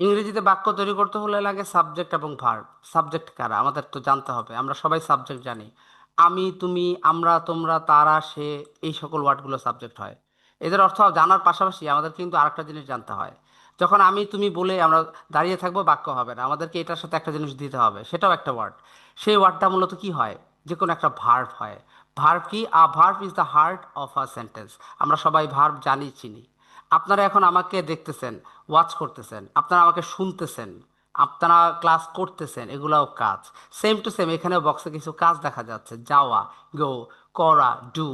ইংরেজিতে বাক্য তৈরি করতে হলে লাগে সাবজেক্ট এবং ভার্ব। সাবজেক্ট কারা আমাদের তো জানতে হবে, আমরা সবাই সাবজেক্ট জানি। আমি, তুমি, আমরা, তোমরা, তারা, সে, এই সকল ওয়ার্ডগুলো সাবজেক্ট হয়। এদের অর্থ জানার পাশাপাশি আমাদের কিন্তু আরেকটা জিনিস জানতে হয়। যখন আমি তুমি বলে আমরা দাঁড়িয়ে থাকবো, বাক্য হবে না, আমাদেরকে এটার সাথে একটা জিনিস দিতে হবে, সেটাও একটা ওয়ার্ড। সেই ওয়ার্ডটা মূলত কি হয়? যে কোনো একটা ভার্ব হয়। ভার্ব কি? আ verb is the heart of a sentence. আমরা সবাই ভার্ব জানি, চিনি। আপনারা এখন আমাকে দেখতেছেন, ওয়াচ করতেছেন, আপনারা আমাকে শুনতেছেন, আপনারা ক্লাস করতেছেন, এগুলাও কাজ। সেম টু সেম এখানেও বক্সে কিছু কাজ দেখা যাচ্ছে: যাওয়া, গো, করা, ডু,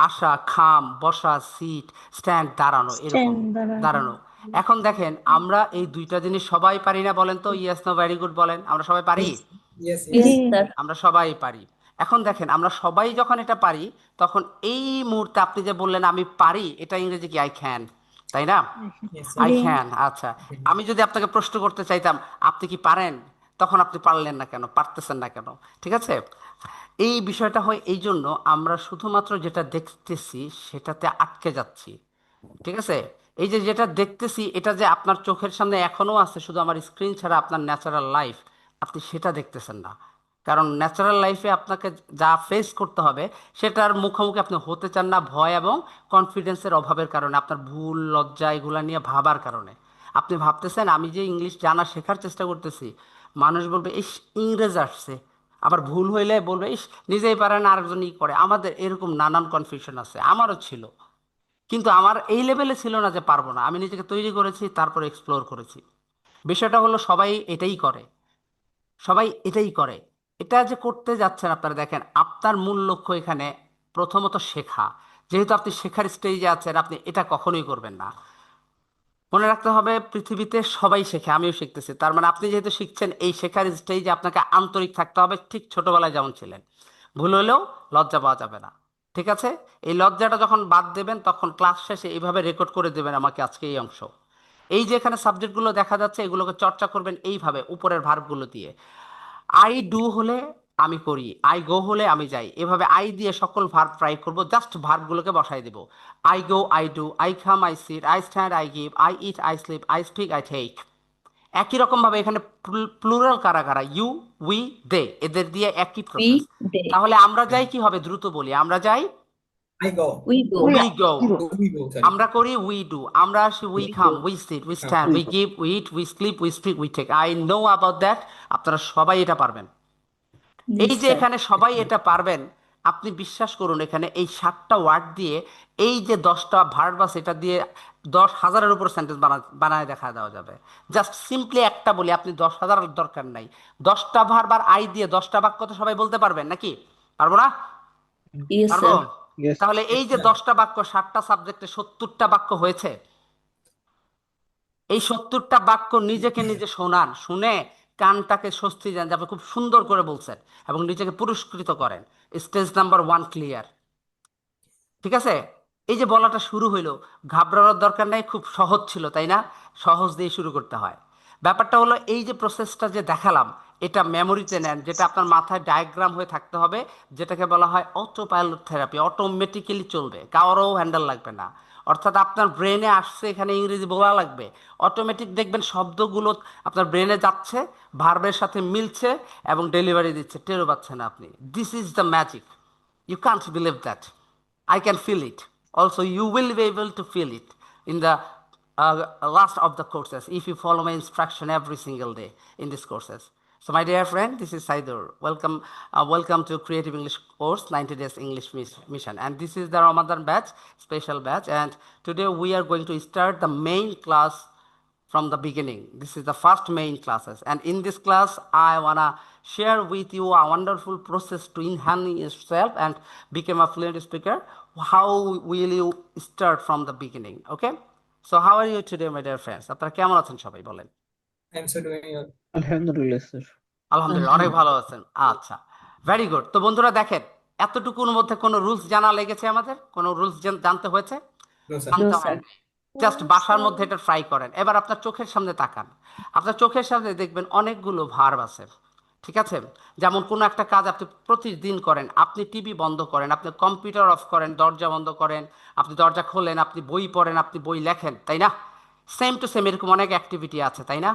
আসা, খাম, বসা, সিট, স্ট্যান্ড, দাঁড়ানো, এরকম। স্ট্যান্ড দাঁড়ানো। দাঁড়ানো। এখন দেখেন আমরা এই দুইটা জিনিস সবাই পারি না? বলেন তো, ইয়েস নো ভেরি গুড বলেন, আমরা সবাই পারি? Yes, yes, জি। yes. Yes sir. আমরা সবাই পারি। এখন দেখেন আমরা সবাই যখন এটা পারি, তখন এই মুহূর্তে আপনি যে বললেন আমি পারি, এটা ইংরেজি কি? আই ক্যান, তাই না? Yes, I sir. G. Can. আচ্ছা, Okay. আমি যদি আপনাকে প্রশ্ন করতে চাইতাম আপনি কি পারেন, তখন আপনি পারলেন না কেন, পারতেছেন না কেন? ঠিক আছে। এই বিষয়টা হয় এই জন্য আমরা শুধুমাত্র যেটা দেখতেছি সেটাতে আটকে যাচ্ছি। ঠিক আছে। এই যে যেটা দেখতেছি এটা যে আপনার চোখের সামনে এখনো আছে, শুধু আমার স্ক্রিন ছাড়া আপনার ন্যাচারাল লাইফ, আপনি সেটা দেখতেছেন না। কারণ ন্যাচারাল লাইফে আপনাকে যা ফেস করতে হবে সেটার মুখোমুখি আপনি হতে চান না, ভয় এবং কনফিডেন্সের অভাবের কারণে, আপনার ভুল, লজ্জা, এগুলা নিয়ে ভাবার কারণে। আপনি ভাবতেছেন আমি যে ইংলিশ জানার শেখার চেষ্টা করতেছি, মানুষ বলবে ইস, ইংরেজ আসছে। আবার ভুল হইলে বলবে ইস, নিজেই পারে না আরেকজন ই করে। আমাদের এরকম নানান কনফিউশন আছে, আমারও ছিল। কিন্তু আমার এই লেভেলে ছিল না যে পারবো না, আমি নিজেকে তৈরি করেছি, তারপরে এক্সপ্লোর করেছি। বিষয়টা হলো সবাই এটাই করে, সবাই এটাই করে। এটা যে করতে যাচ্ছেন আপনারা, দেখেন আপনার মূল লক্ষ্য এখানে প্রথমত শেখা। যেহেতু আপনি শেখার স্টেজে আছেন, আপনি এটা কখনোই করবেন না। মনে রাখতে হবে পৃথিবীতে সবাই শেখে, আমিও শিখতেছি। তার মানে আপনি যেহেতু শিখছেন, এই শেখার স্টেজে আপনাকে আন্তরিক থাকতে হবে, ঠিক ছোটবেলায় যেমন ছিলেন। ভুল হলেও লজ্জা পাওয়া যাবে না। ঠিক আছে। এই লজ্জাটা যখন বাদ দেবেন, তখন ক্লাস শেষে এইভাবে রেকর্ড করে দেবেন আমাকে আজকে এই অংশ। এই যে এখানে সাবজেক্টগুলো দেখা যাচ্ছে, এগুলোকে চর্চা করবেন এইভাবে উপরের ভার্বগুলো দিয়ে। আই ডু হলে আমি করি, আই গো হলে আমি যাই, এভাবে আই দিয়ে সকল ভার্ব ট্রাই করব, জাস্ট ভার্বগুলোকে বসাই দেব। I go, I do, I come, I sit, I stand, I give, I eat, I sleep, I speak, I take. একই রকম ভাবে এখানে প্লুরাল কারা কারা? ইউ, উই, দে, এদের দিয়ে একই উই প্রসেস। দে। তাহলে আমরা যাই, Yeah. কি হবে? দ্রুত বলি, আমরা যাই, I go. We go. We go. We go, sorry. আমরা করি, উই ডু। আমরা আসি, we we come, go. We sit, we We come. Stand, we give, we eat, we sleep, we speak, we take. I know about that. আপনারা সবাই এটা পারবেন। জি এই যে স্যার। এখানে সবাই এটা পারবেন, আপনি বিশ্বাস করুন এখানে এই 7টা ওয়ার্ড দিয়ে, এই যে 10টা ভার্ব আছে, এটা দিয়ে 10,000-এর উপর সেন্টেন্স বানায় দেখা দেওয়া যাবে। জাস্ট সিম্পলি একটা বলি, আপনি 10,000 দরকার নাই। 10টা ভার্ব আর আই দিয়ে 10টা বাক্য তো সবাই বলতে পারবেন নাকি? পারবো না? ইয়েস পারবো। স্যার। Yes. তাহলে এই Yes, যে sir. 10টা বাক্য, 7টা সাবজেক্টে 70টা বাক্য হয়েছে। এই 70টা বাক্য নিজেকে নিজে শোনান, শুনে কানটাকে স্বস্তি দেন যে আপনি খুব সুন্দর করে বলছেন, এবং নিজেকে পুরস্কৃত করেন। Stage number 1 clear. ঠিক আছে। এই যে বলাটা শুরু হইলো, ঘাবড়ানোর দরকার নাই, খুব সহজ ছিল তাই না? সহজ দিয়ে শুরু করতে হয়। ব্যাপারটা হলো এই যে প্রসেসটা যে দেখালাম, এটা মেমোরিতে নেন, যেটা আপনার মাথায় ডায়াগ্রাম হয়ে থাকতে হবে, যেটাকে বলা হয় অটো পাইলট থেরাপি। অটোমেটিক্যালি চলবে, কারো হ্যান্ডেল লাগবে না। অর্থাৎ আপনার ব্রেনে আসছে, এখানে ইংরেজি বলা লাগবে, অটোমেটিক দেখবেন শব্দগুলো আপনার ব্রেনে যাচ্ছে, ভার্বের সাথে মিলছে, এবং ডেলিভারি দিচ্ছে, টেরও পাচ্ছেন না আপনি। This is the magic. You can't believe that. I can feel it. Also, you will be able to feel it in the last of the courses if you follow my instruction every single day in these courses. So, my dear friend, this is Saidur. Welcome to Creative English course, 90 Days English Mission. And this is the Ramadan batch, special batch. And today we are going to start the main class from the beginning. This is the first main classes. And in this class, I wanna share with you a wonderful process to enhance yourself and become a fluent speaker. How will you start from the beginning? Okay? So how are you today, my dear friends? আপনারা কেমন আছেন সবাই বলেন? I'm so doing well. Alhamdulillah, sir. আলহামদুলিল্লাহ, অনেক ভালো আছেন। আচ্ছা, ভেরি গুড। তো বন্ধুরা দেখেন, এতটুকুর মধ্যে কোনো রুলস জানা লেগেছে? আমাদের কোনো রুলস জানতে হয়েছে? No, sir. নো জানতে স্যার। হয়নি। জাস্ট বাসার মধ্যে এটা ট্রাই করেন। এবার আপনার চোখের সামনে তাকান, আপনার চোখের সামনে দেখবেন অনেকগুলো ভার্ব আছে। ঠিক আছে। যেমন কোনো একটা কাজ আপনি প্রতিদিন করেন, আপনি টিভি বন্ধ করেন, আপনি কম্পিউটার অফ করেন, দরজা বন্ধ করেন, আপনি দরজা খোলেন, আপনি বই পড়েন, আপনি বই লেখেন, তাই না? সেম টু সেম এরকম অনেক অ্যাক্টিভিটি আছে, তাই না?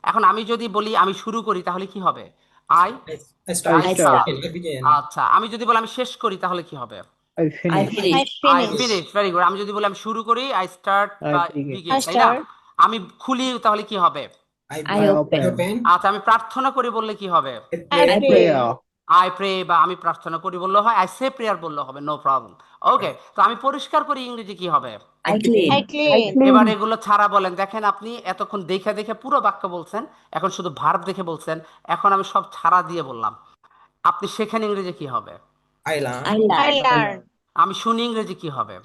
এখন আমি যদি বলি আমি শুরু করি তাহলে কি হবে? I I I I start. start. Start. I begin. আচ্ছা, আমি যদি বলি আমি শেষ করি তাহলে কি হবে? I I finish. finish. I finish, very good. আমি যদি বলি আমি শুরু করি, আই স্টার্ট I বা begin. বিগিন, I তাই না? start. আমি খুলি তাহলে কি হবে? I I I open. open. open. আচ্ছা, আমি প্রার্থনা করি বললে কি হবে? I I pray. pray. Prayer. I pray বা আমি প্রার্থনা করি বললে হয়, আই সে প্রেয়ার বললে হবে, নো প্রবলেম। ওকে, তো আমি পরিষ্কার করি ইংরেজি কি হবে? I I clean. clean. এবার এগুলো ছাড়া বলেন, দেখেন আপনি এতক্ষণ দেখে দেখে পুরো বাক্য বলছেন, এখন শুধু ভার্ব দেখে বলছেন, এখন আমি সব ছাড়া দিয়ে বললাম, আপনি শেখেন ইংরেজি কি হবে? I I learn. learn. আমি শুনি ইংরেজি কি হবে?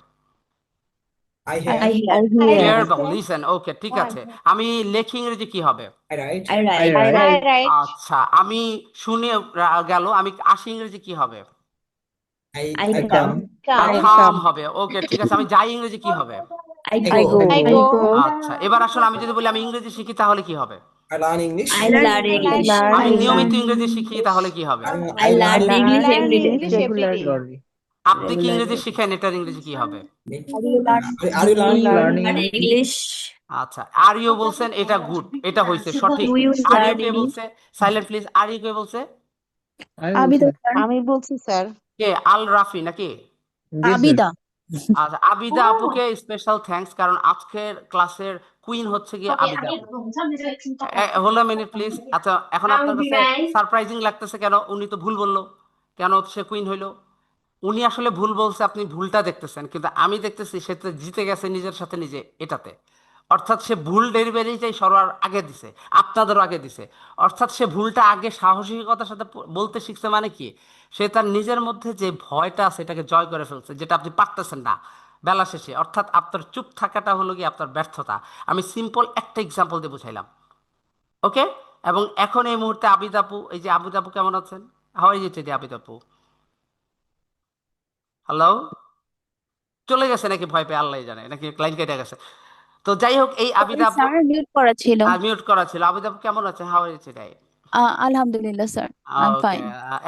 I I hear. hear. Here বা লিসেন, ওকে, ঠিক আছে। আমি লেখি ইংরেজি কি হবে? I write. I I write. write. আচ্ছা, আমি শুনে গেল, আমি আসি ইংরেজি কি হবে? I I I come. come. I come come. হবে, ওকে, ঠিক আছে। আমি যাই ইংরেজি কি হবে? I I go. go. আচ্ছা, এবার আসলে আমি যদি বলি আমি ইংরেজি শিখি তাহলে কি হবে? I learn English. I learn English. আমি নিয়মিত ইংরেজি শিখি তাহলে কি হবে? I learn English every day. Regularly. আপনি কি ইংরেজি শিখেন, এটার ইংরেজি কি হবে? Are you learning? Learning Learn English. English. আচ্ছা, আর ইউ বলছেন, এটা গুড, এটা হয়েছে সঠিক। Do you are you learn কে English? বলছে? Silent please. আর ইউ কে বলছে? I will say. আমি বলছি স্যার কে? আল রাফি নাকি? Yes, sir. আচ্ছা, আবিদা আপুকে স্পেশাল থ্যাঙ্কস, কারণ আজকের ক্লাসের কুইন হচ্ছে গিয়ে আবিদা আপু। Hold a minute please. আচ্ছা, এখন আপনার কাছে সারপ্রাইজিং লাগতেছে কেন? উনি তো ভুল বললো, কেন সে কুইন হইলো? উনি আসলে ভুল বলছে, আপনি ভুলটা দেখতেছেন, কিন্তু আমি দেখতেছি সে তো জিতে গেছে নিজের সাথে নিজে এটাতে। অর্থাৎ সে ভুল ডেলিভারিটাই সবার আগে দিছে, আপনাদেরও আগে দিছে। অর্থাৎ সে ভুলটা আগে সাহসিকতার সাথে বলতে শিখছে, মানে কি? সে তার নিজের মধ্যে যে ভয়টা আছে এটাকে জয় করে ফেলছে, যেটা আপনি পারতেছেন না বেলা শেষে। অর্থাৎ আপনার চুপ থাকাটা হলো কি আপনার ব্যর্থতা। আমি সিম্পল একটা এক্সাম্পল দিয়ে বুঝাইলাম, ওকে? এবং এখন এই মুহূর্তে আবিদ আপু, এই যে আবিদ আপু কেমন আছেন? How are you today Abid আপু? হ্যালো? চলে গেছে নাকি ভয় পেয়ে, আল্লাহ জানে, নাকি ক্লাইন্ট কেটে গেছে? তো যাই হোক, এই আবিদ আপু স্যার মিউট করা ছিল। মিউট করা ছিল। আবিদ আপু কেমন আছে? How are you today? আলহামদুলিল্লাহ sir, I am Okay, fine.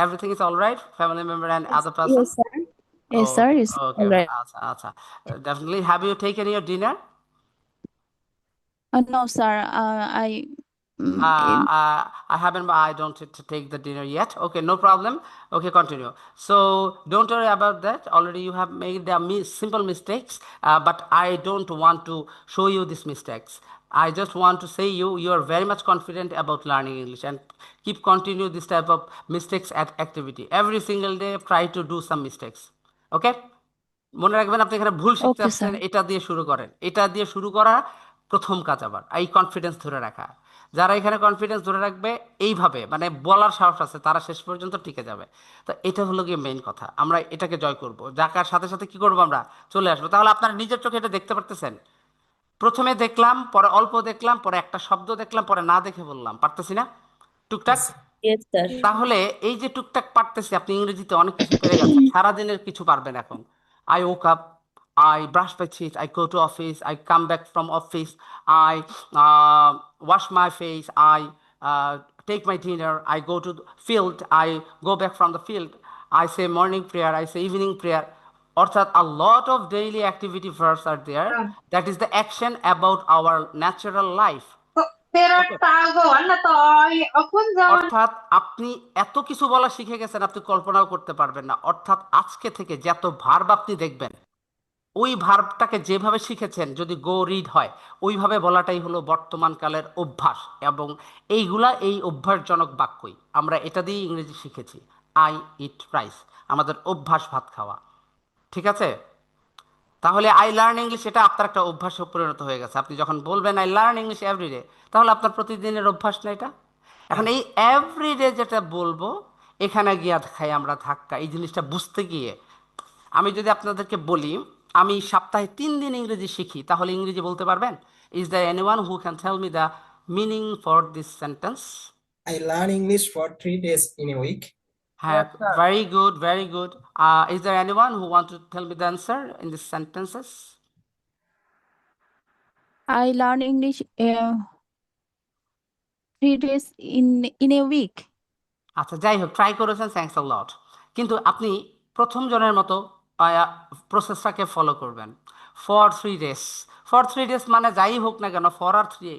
everything is all right, family member and other person? Yes sir, yes sir, Okay, it's okay, alright. আচ্ছা আচ্ছা, definitely. Have you taken your dinner? No sir, I I haven't, I don't to take the dinner yet. Okay, no problem. Okay, continue. So don't worry about that. Already you have made the simple mistakes, but I don't want to show you these mistakes. I just want to say you are very much confident about learning English, and keep continue this type of mistakes at activity. Every single day try to do some mistakes. Okay? মনে রাখবেন, আপনি এখানে ভুল শিখতে ওকে আসছেন, sir. এটা দিয়ে শুরু করেন। এটা দিয়ে শুরু করা প্রথম কাজ, আবার এই কনফিডেন্স ধরে রাখা। যারা এখানে কনফিডেন্স ধরে রাখবে, এইভাবে মানে বলার সাহস আছে, তারা শেষ পর্যন্ত টিকে যাবে। তো এটা হলো গিয়ে মেইন কথা, আমরা এটাকে জয় করব। যাকার সাথে সাথে কি করবো, আমরা চলে আসবো। তাহলে আপনারা নিজের চোখে এটা দেখতে পারতেছেন। প্রথমে দেখলাম, পরে অল্প দেখলাম, পরে একটা শব্দ দেখলাম, পরে না দেখে বললাম, পারতেছি না টুকটাক। Yes, sir. তাহলে এই যে টুকটাক পারতেছি, আপনি ইংরেজিতে অনেক কিছু পেরে গেছেন, সারাদিনের কিছু পারবেন এখন। I woke up, I brush my teeth, I go to office, I come back from office, I wash my face, I take my dinner, I go to field, I go back from the field, I say morning prayer, I say evening prayer. অর্থাৎ a lot of daily activity verbs are there. That is the action about our natural life. Okay. অর্থাৎ আপনি এত কিছু বলা শিখে গেছেন, আপনি কল্পনাও করতে পারবেন না। অর্থাৎ আজকে থেকে যত ভার্ব আপনি দেখবেন, ওই ভার্বটাকে যেভাবে শিখেছেন যদি গো রিড হয়, ওইভাবে বলাটাই হলো বর্তমান কালের অভ্যাস। এবং এইগুলা এই অভ্যাসজনক বাক্যই, আমরা এটা দিয়ে ইংরেজি শিখেছি। আই ইট রাইস, আমাদের অভ্যাস ভাত খাওয়া, ঠিক আছে? তাহলে আই লার্ন ইংলিশ, এটা আপনার একটা অভ্যাসে পরিণত হয়ে গেছে। আপনি যখন বলবেন আই লার্ন ইংলিশ এভরিডে, তাহলে আপনার প্রতিদিনের অভ্যাস না এটা। এখন এই এভরিডে যেটা বলবো, এখানে গিয়া খাই আমরা ধাক্কা, এই জিনিসটা বুঝতে গিয়ে। আমি যদি আপনাদেরকে বলি আমি সপ্তাহে 3 দিন ইংরেজি শিখি, তাহলে ইংরেজি বলতে পারবেন? Is there anyone who can tell me the meaning for this sentence? I learn English for 3 days in a week. হ্যাঁ, very good, very good. Is there anyone who want to tell me the answer in this sentences? I learn English 3 days in a week. আচ্ছা, যাই হোক, try করেছেন, thanks a লট। কিন্তু আপনি প্রথম জনের মতো প্রসেসটাকে ফলো করবেন। For 3 days. ফর 3 ডেজ মানে যাই হোক না কেন, ফর আর থ্রি,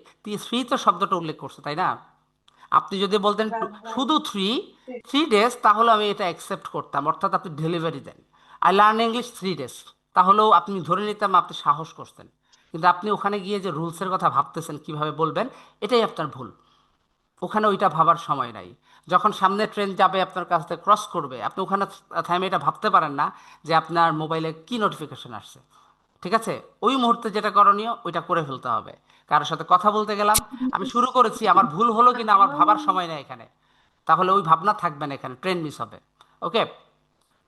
থ্রি তো শব্দটা উল্লেখ করছে, তাই না? আপনি যদি বলতেন শুধু 3 ডেজ, তাহলে আমি এটা অ্যাকসেপ্ট করতাম, অর্থাৎ আপনি ডেলিভারি দেন। আই লার্ন ইংলিশ 3 ডেজ, তাহলেও আপনি ধরে নিতাম আপনি সাহস করছেন। কিন্তু আপনি ওখানে গিয়ে যে রুলসের কথা ভাবতেছেন কিভাবে বলবেন, এটাই আপনার ভুল। ওখানে ওইটা ভাবার সময় নাই। যখন সামনে ট্রেন যাবে আপনার কাছ থেকে ক্রস করবে, আপনি ওখানে থামে এটা ভাবতে পারেন না যে আপনার মোবাইলে কি নোটিফিকেশন আসছে। ঠিক আছে? ওই মুহূর্তে যেটা করণীয় ওইটা করে ফেলতে হবে। কারোর সাথে কথা বলতে গেলাম, আমি শুরু করেছি, আমার ভুল হলো কিনা আমার ভাবার সময় নেই এখানে, তাহলে ওই ভাবনা থাকবে না, এখানে ট্রেন মিস হবে। ওকে,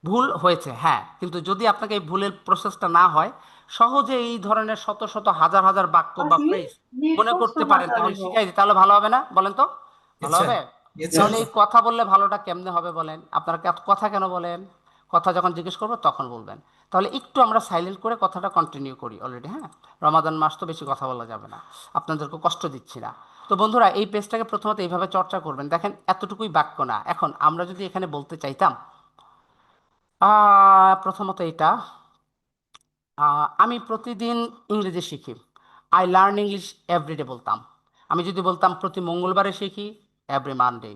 ভুল হয়েছে হ্যাঁ, কিন্তু যদি আপনাকে এই ভুলের প্রসেসটা না হয়, সহজে এই ধরনের শত শত হাজার হাজার বাক্য বা ফ্রেজ মনে করতে পারেন, তাহলে শিখাই দিই, তাহলে ভালো হবে না বলেন তো? Yes, ভালো sir. হবে? Yes, তাহলে sir. এই কথা বললে ভালোটা কেমনে হবে বলেন? আপনারা কথা কেন বলেন? কথা যখন জিজ্ঞেস করবো তখন বলবেন। তাহলে একটু আমরা সাইলেন্ট করে কথাটা কন্টিনিউ করি অলরেডি, হ্যাঁ? রমাদান মাস তো বেশি কথা বলা যাবে না, আপনাদেরকে কষ্ট দিচ্ছি না। তো বন্ধুরা, এই পেজটাকে প্রথমত এইভাবে চর্চা করবেন। দেখেন, এতটুকুই বাক্য না। এখন আমরা যদি এখানে বলতে চাইতাম, প্রথমত এটা, আমি প্রতিদিন ইংরেজি শিখি, আই লার্ন ইংলিশ এভরিডে বলতাম। আমি যদি বলতাম প্রতি মঙ্গলবারে শিখি, এভরি মানডে।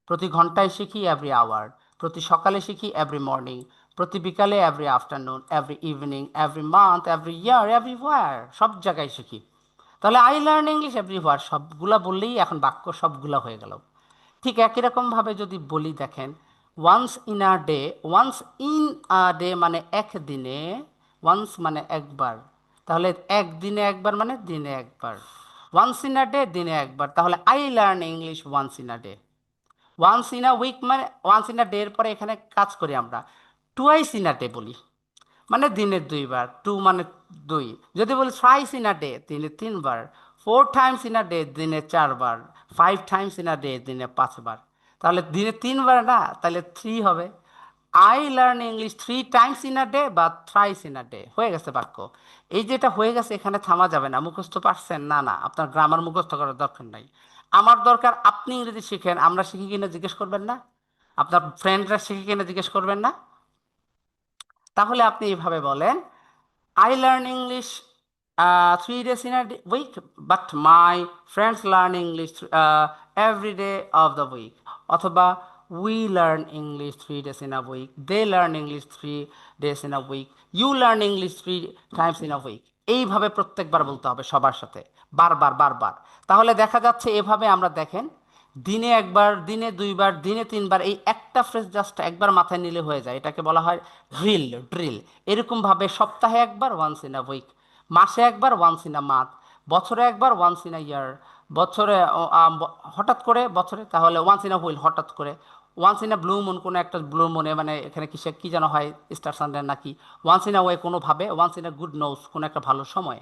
প্রতি ঘন্টায় শিখি, এভরি আওয়ার। প্রতি সকালে শিখি, এভরি মর্নিং। প্রতি বিকালে, every afternoon. Every evening, every month, every year, everywhere, সব জায়গায় শিখি। তাহলে আই লার্ন ইংলিশ এভরিওয়্যার সবগুলা বললেই এখন বাক্য সবগুলা হয়ে গেল। ঠিক একই রকমভাবে যদি বলি, দেখেন, once in a day, once in a day মানে একদিনে, ওয়ান্স মানে একবার, তাহলে একদিনে একবার মানে দিনে একবার। ওয়ান্স ইন আ ডে দিনে একবার, তাহলে I learn English once in a day. Once in a week মানে ওয়ান্স ইন আ ডে এর পরে এখানে কাজ করি আমরা, টুয়াইস ইন আ ডে বলি, মানে দিনে 2 বার। টু মানে 2। যদি বলি থ্রাইস ইন আ ডে, দিনে 3 বার। 4 টাইমস ইন আ ডে, দিনে 4 বার। 5 টাইমস ইন আ ডে, দিনে 5 বার। তাহলে দিনে 3 বার না, তাহলে 3 হবে। I learn English 3 Times in a day বা থ্রাইস ইন আ ডে, হয়ে গেছে বাক্য। এই যেটা হয়ে গেছে, এখানে থামা যাবে না। মুখস্থ পারছেন? না না, আপনার গ্রামার মুখস্থ করার দরকার নাই। আমার দরকার আপনি ইংরেজি শিখেন, আমরা শিখি কিনা জিজ্ঞেস করবেন না? আপনার ফ্রেন্ডরা শিখে কিনা জিজ্ঞেস করবেন না? তাহলে আপনি এইভাবে বলেন, I learn English 3 days in a week, but my friends learn English every day of the week. অথবা we learn English 3 days in a week. They learn English 3 days in a week. You learn English 3 times in a week. এইভাবে প্রত্যেকবার বলতে হবে সবার সাথে, বারবার বারবার। তাহলে দেখা যাচ্ছে এভাবে আমরা, দেখেন, দিনে একবার, দিনে 2 বার, দিনে 3 বার, এই একটা ফ্রেজ জাস্ট একবার মাথায় নিলে হয়ে যায়। এটাকে বলা হয় ড্রিল। ড্রিল এরকমভাবে সপ্তাহে একবার, ওয়ান্স ইন আ উইক। মাসে একবার, ওয়ান্স ইন আ মান্থ। বছরে একবার, ওয়ান্স ইন আ ইয়ার। বছরে হঠাৎ করে বছরে, তাহলে ওয়ান্স ইন আ হুইল, হঠাৎ করে। Once in a blue moon, কোনো একটা ব্লু মুনে, মানে এখানে কিসে কি যেন হয়, স্টার সানডে নাকি। ওয়ান্স ইন আ ওয়ে, কোনোভাবে। Once in a good nose, কোনো একটা ভালো সময়।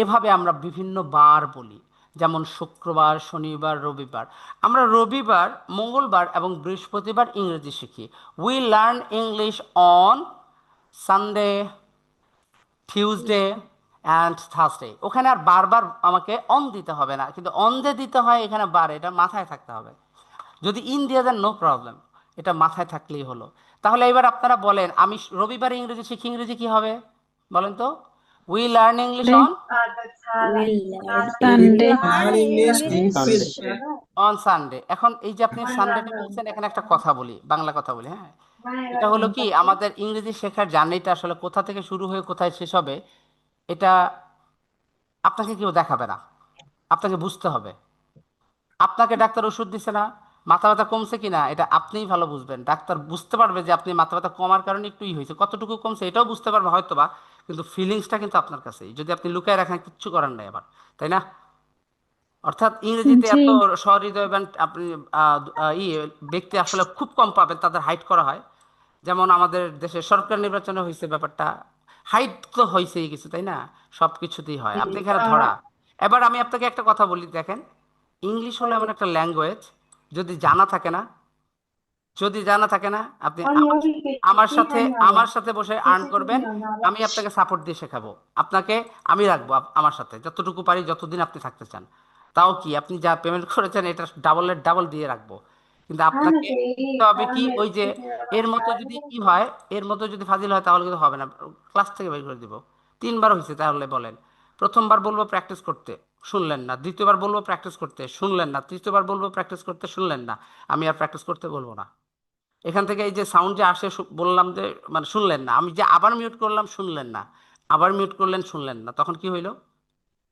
এভাবে আমরা বিভিন্ন বার বলি, যেমন শুক্রবার, শনিবার, রবিবার। আমরা রবিবার, মঙ্গলবার এবং বৃহস্পতিবার ইংরেজি শিখি। We learn English on Sunday, Tuesday and Thursday. ওখানে আর বারবার আমাকে অন দিতে হবে না, কিন্তু অন যে দিতে হয় এখানে বার, এটা মাথায় থাকতে হবে। যদি ইন দিয়ে দেন, নো প্রবলেম, এটা মাথায় থাকলেই হলো। তাহলে এবার আপনারা বলেন, আমি রবিবারে ইংরেজি শিখি, ইংরেজি কি হবে বলেন তো? We learn English on Will learn Sunday, We learn English in Sunday. Tuesday. On Sunday. এখন এই যে আপনি সানডেটা বলছেন, এখানে একটা কথা বলি, বাংলা কথা বলি, হ্যাঁ। এটা হলো কি, আমাদের ইংরেজি শেখার জার্নিটা আসলে কোথা থেকে শুরু হয়ে কোথায় শেষ হবে, এটা আপনাকে কেউ দেখাবে না, আপনাকে বুঝতে হবে। আপনাকে ডাক্তার ওষুধ দিছে না, মাথা ব্যথা কমছে কিনা, এটা আপনিই ভালো বুঝবেন। ডাক্তার বুঝতে পারবে যে আপনি মাথা ব্যথা কমার কারণে একটুই হয়েছে, কতটুকু কমছে এটাও বুঝতে পারবে হয়তো বা, কিন্তু ফিলিংসটা কিন্তু আপনার কাছেই। যদি আপনি লুকায় রাখেন, কিচ্ছু করার নাই আবার, তাই না? অর্থাৎ ইংরেজিতে জি, এত সহৃদয় এবং আপনি ব্যক্তি আসলে খুব কম পাবেন, তাদের হাইড করা হয়। যেমন আমাদের দেশে সরকার নির্বাচনে হয়েছে ব্যাপারটা, হাইড তো হয়েছেই কিছু, তাই না? সব কিছুতেই হয়, আপনি এখানে ধরা। এবার আমি আপনাকে একটা কথা বলি, দেখেন, ইংলিশ হলো এমন একটা ল্যাঙ্গুয়েজ, যদি জানা থাকে না, যদি জানা থাকে না, আপনি আমার সাথে বসে আর্ন করবেন, আমি আপনাকে সাপোর্ট দিয়ে শেখাবো। আপনাকে আমি রাখবো আমার সাথে যতটুকু পারি, যতদিন আপনি থাকতে চান। তাও কি, আপনি যা পেমেন্ট করেছেন এটা ডাবলের ডাবল দিয়ে রাখবো। কিন্তু আপনাকে করতে হবে কি, ওই যে এর মতো যদি কি হয়, এর মতো যদি ফাজিল হয় তাহলে কিন্তু হবে না, ক্লাস থেকে বের করে দিব। 3বার হয়েছে, তাহলে বলেন। প্রথমবার বলবো প্র্যাকটিস করতে, শুনলেন না। দ্বিতীয়বার বলবো প্র্যাকটিস করতে, শুনলেন না। তৃতীয়বার বলবো প্র্যাকটিস করতে, শুনলেন না। আমি আর প্র্যাকটিস করতে বলবো না। এখান থেকে এই যে সাউন্ড যে আসে, বললাম যে মানে শুনলেন না, আমি যে আবার মিউট করলাম শুনলেন না, আবার মিউট করলেন শুনলেন না, তখন কি হইলো?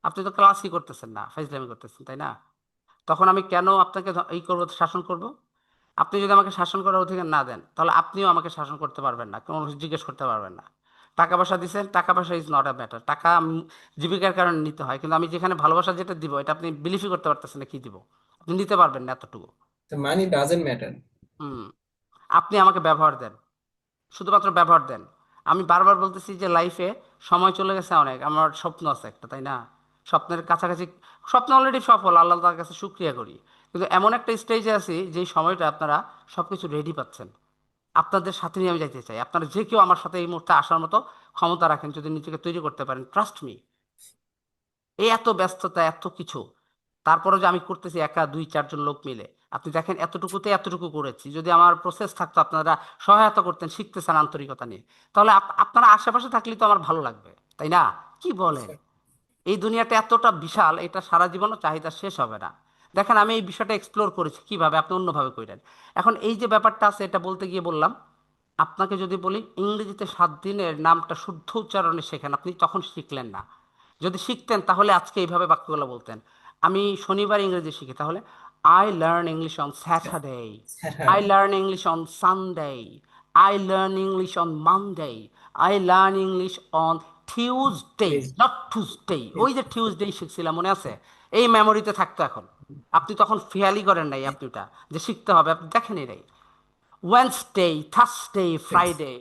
আপনি তো ক্লাসই করতেছেন না, ফাইজলামি করতেছেন, তাই না? তখন আমি কেন আপনাকে এই করবো, শাসন করব? আপনি যদি আমাকে শাসন করার অধিকার না দেন, তাহলে আপনিও আমাকে শাসন করতে পারবেন না, কোনো কিছু জিজ্ঞেস করতে পারবেন না। টাকা পয়সা দিচ্ছেন, টাকা পয়সা ইজ নট আ ম্যাটার। টাকা জীবিকার কারণে নিতে হয়, কিন্তু আমি যেখানে ভালোবাসা যেটা দিব, এটা আপনি বিলিভই করতে পারতেছেন না কি দিব। আপনি নিতে পারবেন না এতটুকু। The money doesn't matter. হুম। আপনি আমাকে ব্যবহার দেন, শুধুমাত্র ব্যবহার দেন। আমি বারবার বলতেছি যে লাইফে সময় চলে গেছে অনেক, আমার স্বপ্ন আছে একটা, তাই না? স্বপ্নের কাছাকাছি, স্বপ্ন অলরেডি সফল, আল্লাহ তার কাছে শুক্রিয়া করি। কিন্তু এমন একটা স্টেজে আছি যেই সময়টা আপনারা সবকিছু রেডি পাচ্ছেন। আপনাদের সাথে নিয়ে আমি যাইতে চাই। আপনারা যে কেউ আমার সাথে এই মুহূর্তে আসার মতো ক্ষমতা রাখেন, যদি নিজেকে তৈরি করতে পারেন, ট্রাস্ট মি। এই এত ব্যস্ততা, এত কিছু, তারপরে যে আমি করতেছি একা 2-4 জন লোক মিলে। আপনি দেখেন এতটুকুতে এতটুকু করেছি। যদি আমার প্রসেস থাকতো, আপনারা সহায়তা করতেন, শিখতেছেন আন্তরিকতা নিয়ে, তাহলে আপনারা আশেপাশে থাকলেই তো আমার ভালো লাগবে, তাই না? কি বলেন? এই দুনিয়াটা এতটা বিশাল, এটা সারা জীবনও চাহিদা শেষ হবে না। দেখেন আমি এই বিষয়টা এক্সপ্লোর করেছি, কিভাবে আপনি অন্যভাবে করেন। এখন এই যে ব্যাপারটা আছে, এটা বলতে গিয়ে বললাম, আপনাকে যদি বলি ইংরেজিতে 7 দিনের নামটা শুদ্ধ উচ্চারণে শেখেন, আপনি তখন শিখলেন না। যদি শিখতেন তাহলে আজকে এইভাবে বাক্যগুলো বলতেন। আমি শনিবার ইংরেজি শিখি, তাহলে I learn English on Saturday, I Saturday. Learn English on Sunday, I learn English on Monday, I learn English on Tuesday, Yes. Not Tuesday. ওই যে টিউসডে শিখছিলাম, মনে আছে? এই মেমোরিতে থাকতো এখন। আপনি তখন খেয়ালই করেন নাই, আপনি ওটা যে শিখতে হবে আপনি দেখেনই নাই। Wednesday, Thursday, Yes. Friday.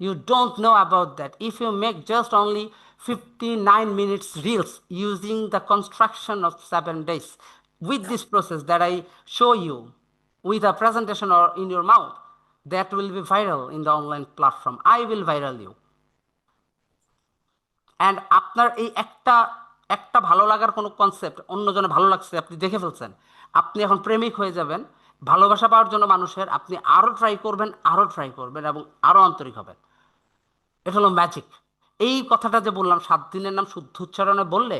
You don't know about that. If you make just only 59 minutes reels using the construction of 7 days, with this process that I show you with a presentation or in your mouth, that will be viral in the online platform. I will viral you. And আপনার এই একটা একটা ভালো লাগার কোনো concept অন্যজনে ভালো লাগছে, আপনি দেখে ফেলছেন, আপনি এখন প্রেমিক হয়ে যাবেন। ভালোবাসা পাওয়ার জন্য মানুষের আপনি আরও ট্রাই করবেন, আরও ট্রাই করবেন এবং আরও আন্তরিক হবেন। এটা হলো ম্যাজিক। এই কথাটা যে বললাম, 7 দিনের নাম শুদ্ধ উচ্চারণে বললে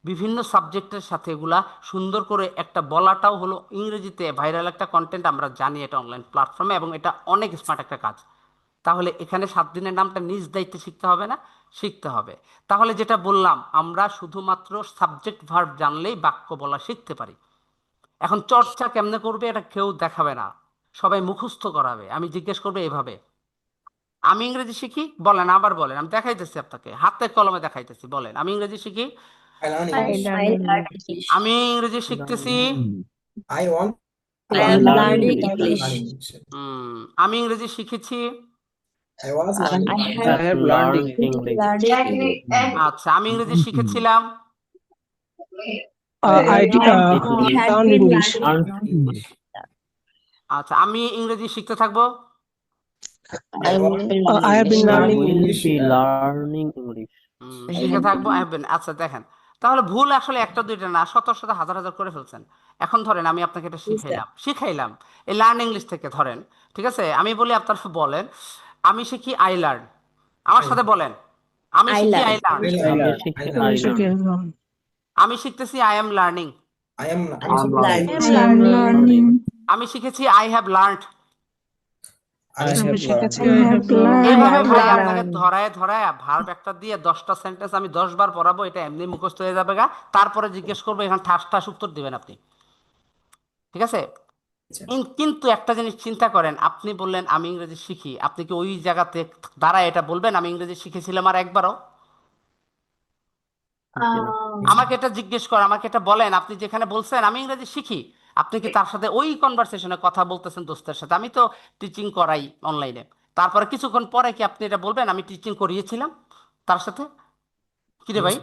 বিভিন্ন সাবজেক্টের সাথে এগুলা সুন্দর করে একটা বলাটাও হলো ইংরেজিতে ভাইরাল একটা কন্টেন্ট, আমরা জানি এটা অনলাইন প্ল্যাটফর্মে, এবং এটা অনেক স্মার্ট একটা কাজ। তাহলে এখানে 7 দিনের নামটা নিজ দায়িত্বে শিখতে হবে না? শিখতে হবে। তাহলে যেটা বললাম, আমরা শুধুমাত্র সাবজেক্ট ভার্ব জানলেই বাক্য বলা শিখতে পারি। এখন চর্চা কেমনে করবে এটা কেউ দেখাবে না, সবাই মুখস্থ করাবে। আমি জিজ্ঞেস করবো এভাবে, আমি ইংরেজি শিখি, বলেন, আবার বলেন, আমি দেখাইতেছি আপনাকে, হাতে কলমে দেখাইতেছি, বলেন আমি ইংরেজি শিখি। I learn I English. learn I learn English. English. আমি ইংরেজি শিখতেছি। I want to I am learn learning English. English. Learn English. আমি ইংরেজি শিখেছি। I was learning I English. I have have learned learned English. English. আচ্ছা, আমি ইংরেজি শিখেছিলাম। I I had learned been English. learning English. আচ্ছা, আমি ইংরেজি শিখতে থাকবো। I want I have been to learn learning English. learning English. শিখে থাকবো, হ্যাভেন। আচ্ছা দেখেন, তাহলে ভুল আসলে একটা দুইটা না, শত শত হাজার হাজার করে ফেলছেন। এখন ধরেন আমি আপনাকে এটা শিখাইলাম এই লার্ন ইংলিশ থেকে, ধরেন, ঠিক আছে? আমি বলি, আপনার বলেন আমি শিখি আই লার্ন। আমার সাথে বলেন, আমি I শিখি learn. I learn. I I learn. learn. I I learn. learn. আমি শিখতেছি I am learning. I am I'm learning. I am learning. আমি শিখেছি I have learned. I I have have learned. I have learned. এইভাবে I ভাই have আপনাকে learned. ধরায় ধরায় verb একটা দিয়ে 10টা সেন্টেন্স আমি 10 বার পড়াবো, এটা এমনি মুখস্থ হয়ে যাবে গা। তারপরে জিজ্ঞেস করবো, এখানে ঠাস ঠাস উত্তর দিবেন আপনি, ঠিক আছে? কিন্তু একটা জিনিস চিন্তা করেন, আপনি বললেন আমি ইংরেজি শিখি, আপনি কি ওই জায়গাতে দাঁড়ায় এটা বলবেন আমি ইংরেজি শিখেছিলাম আর একবারও? আমাকে এটা জিজ্ঞেস কর, আমাকে এটা বলেন, আপনি যেখানে বলছেন আমি ইংরেজি শিখি, আপনি কি তার সাথে ওই কনভারসেশনে কথা বলতেছেন দোস্তের সাথে? আমি তো টিচিং করাই অনলাইনে, তারপরে কিছুক্ষণ পরে কি আপনি এটা বলবেন আমি টিচিং করিয়েছিলাম তার সাথে? কি রে ভাই,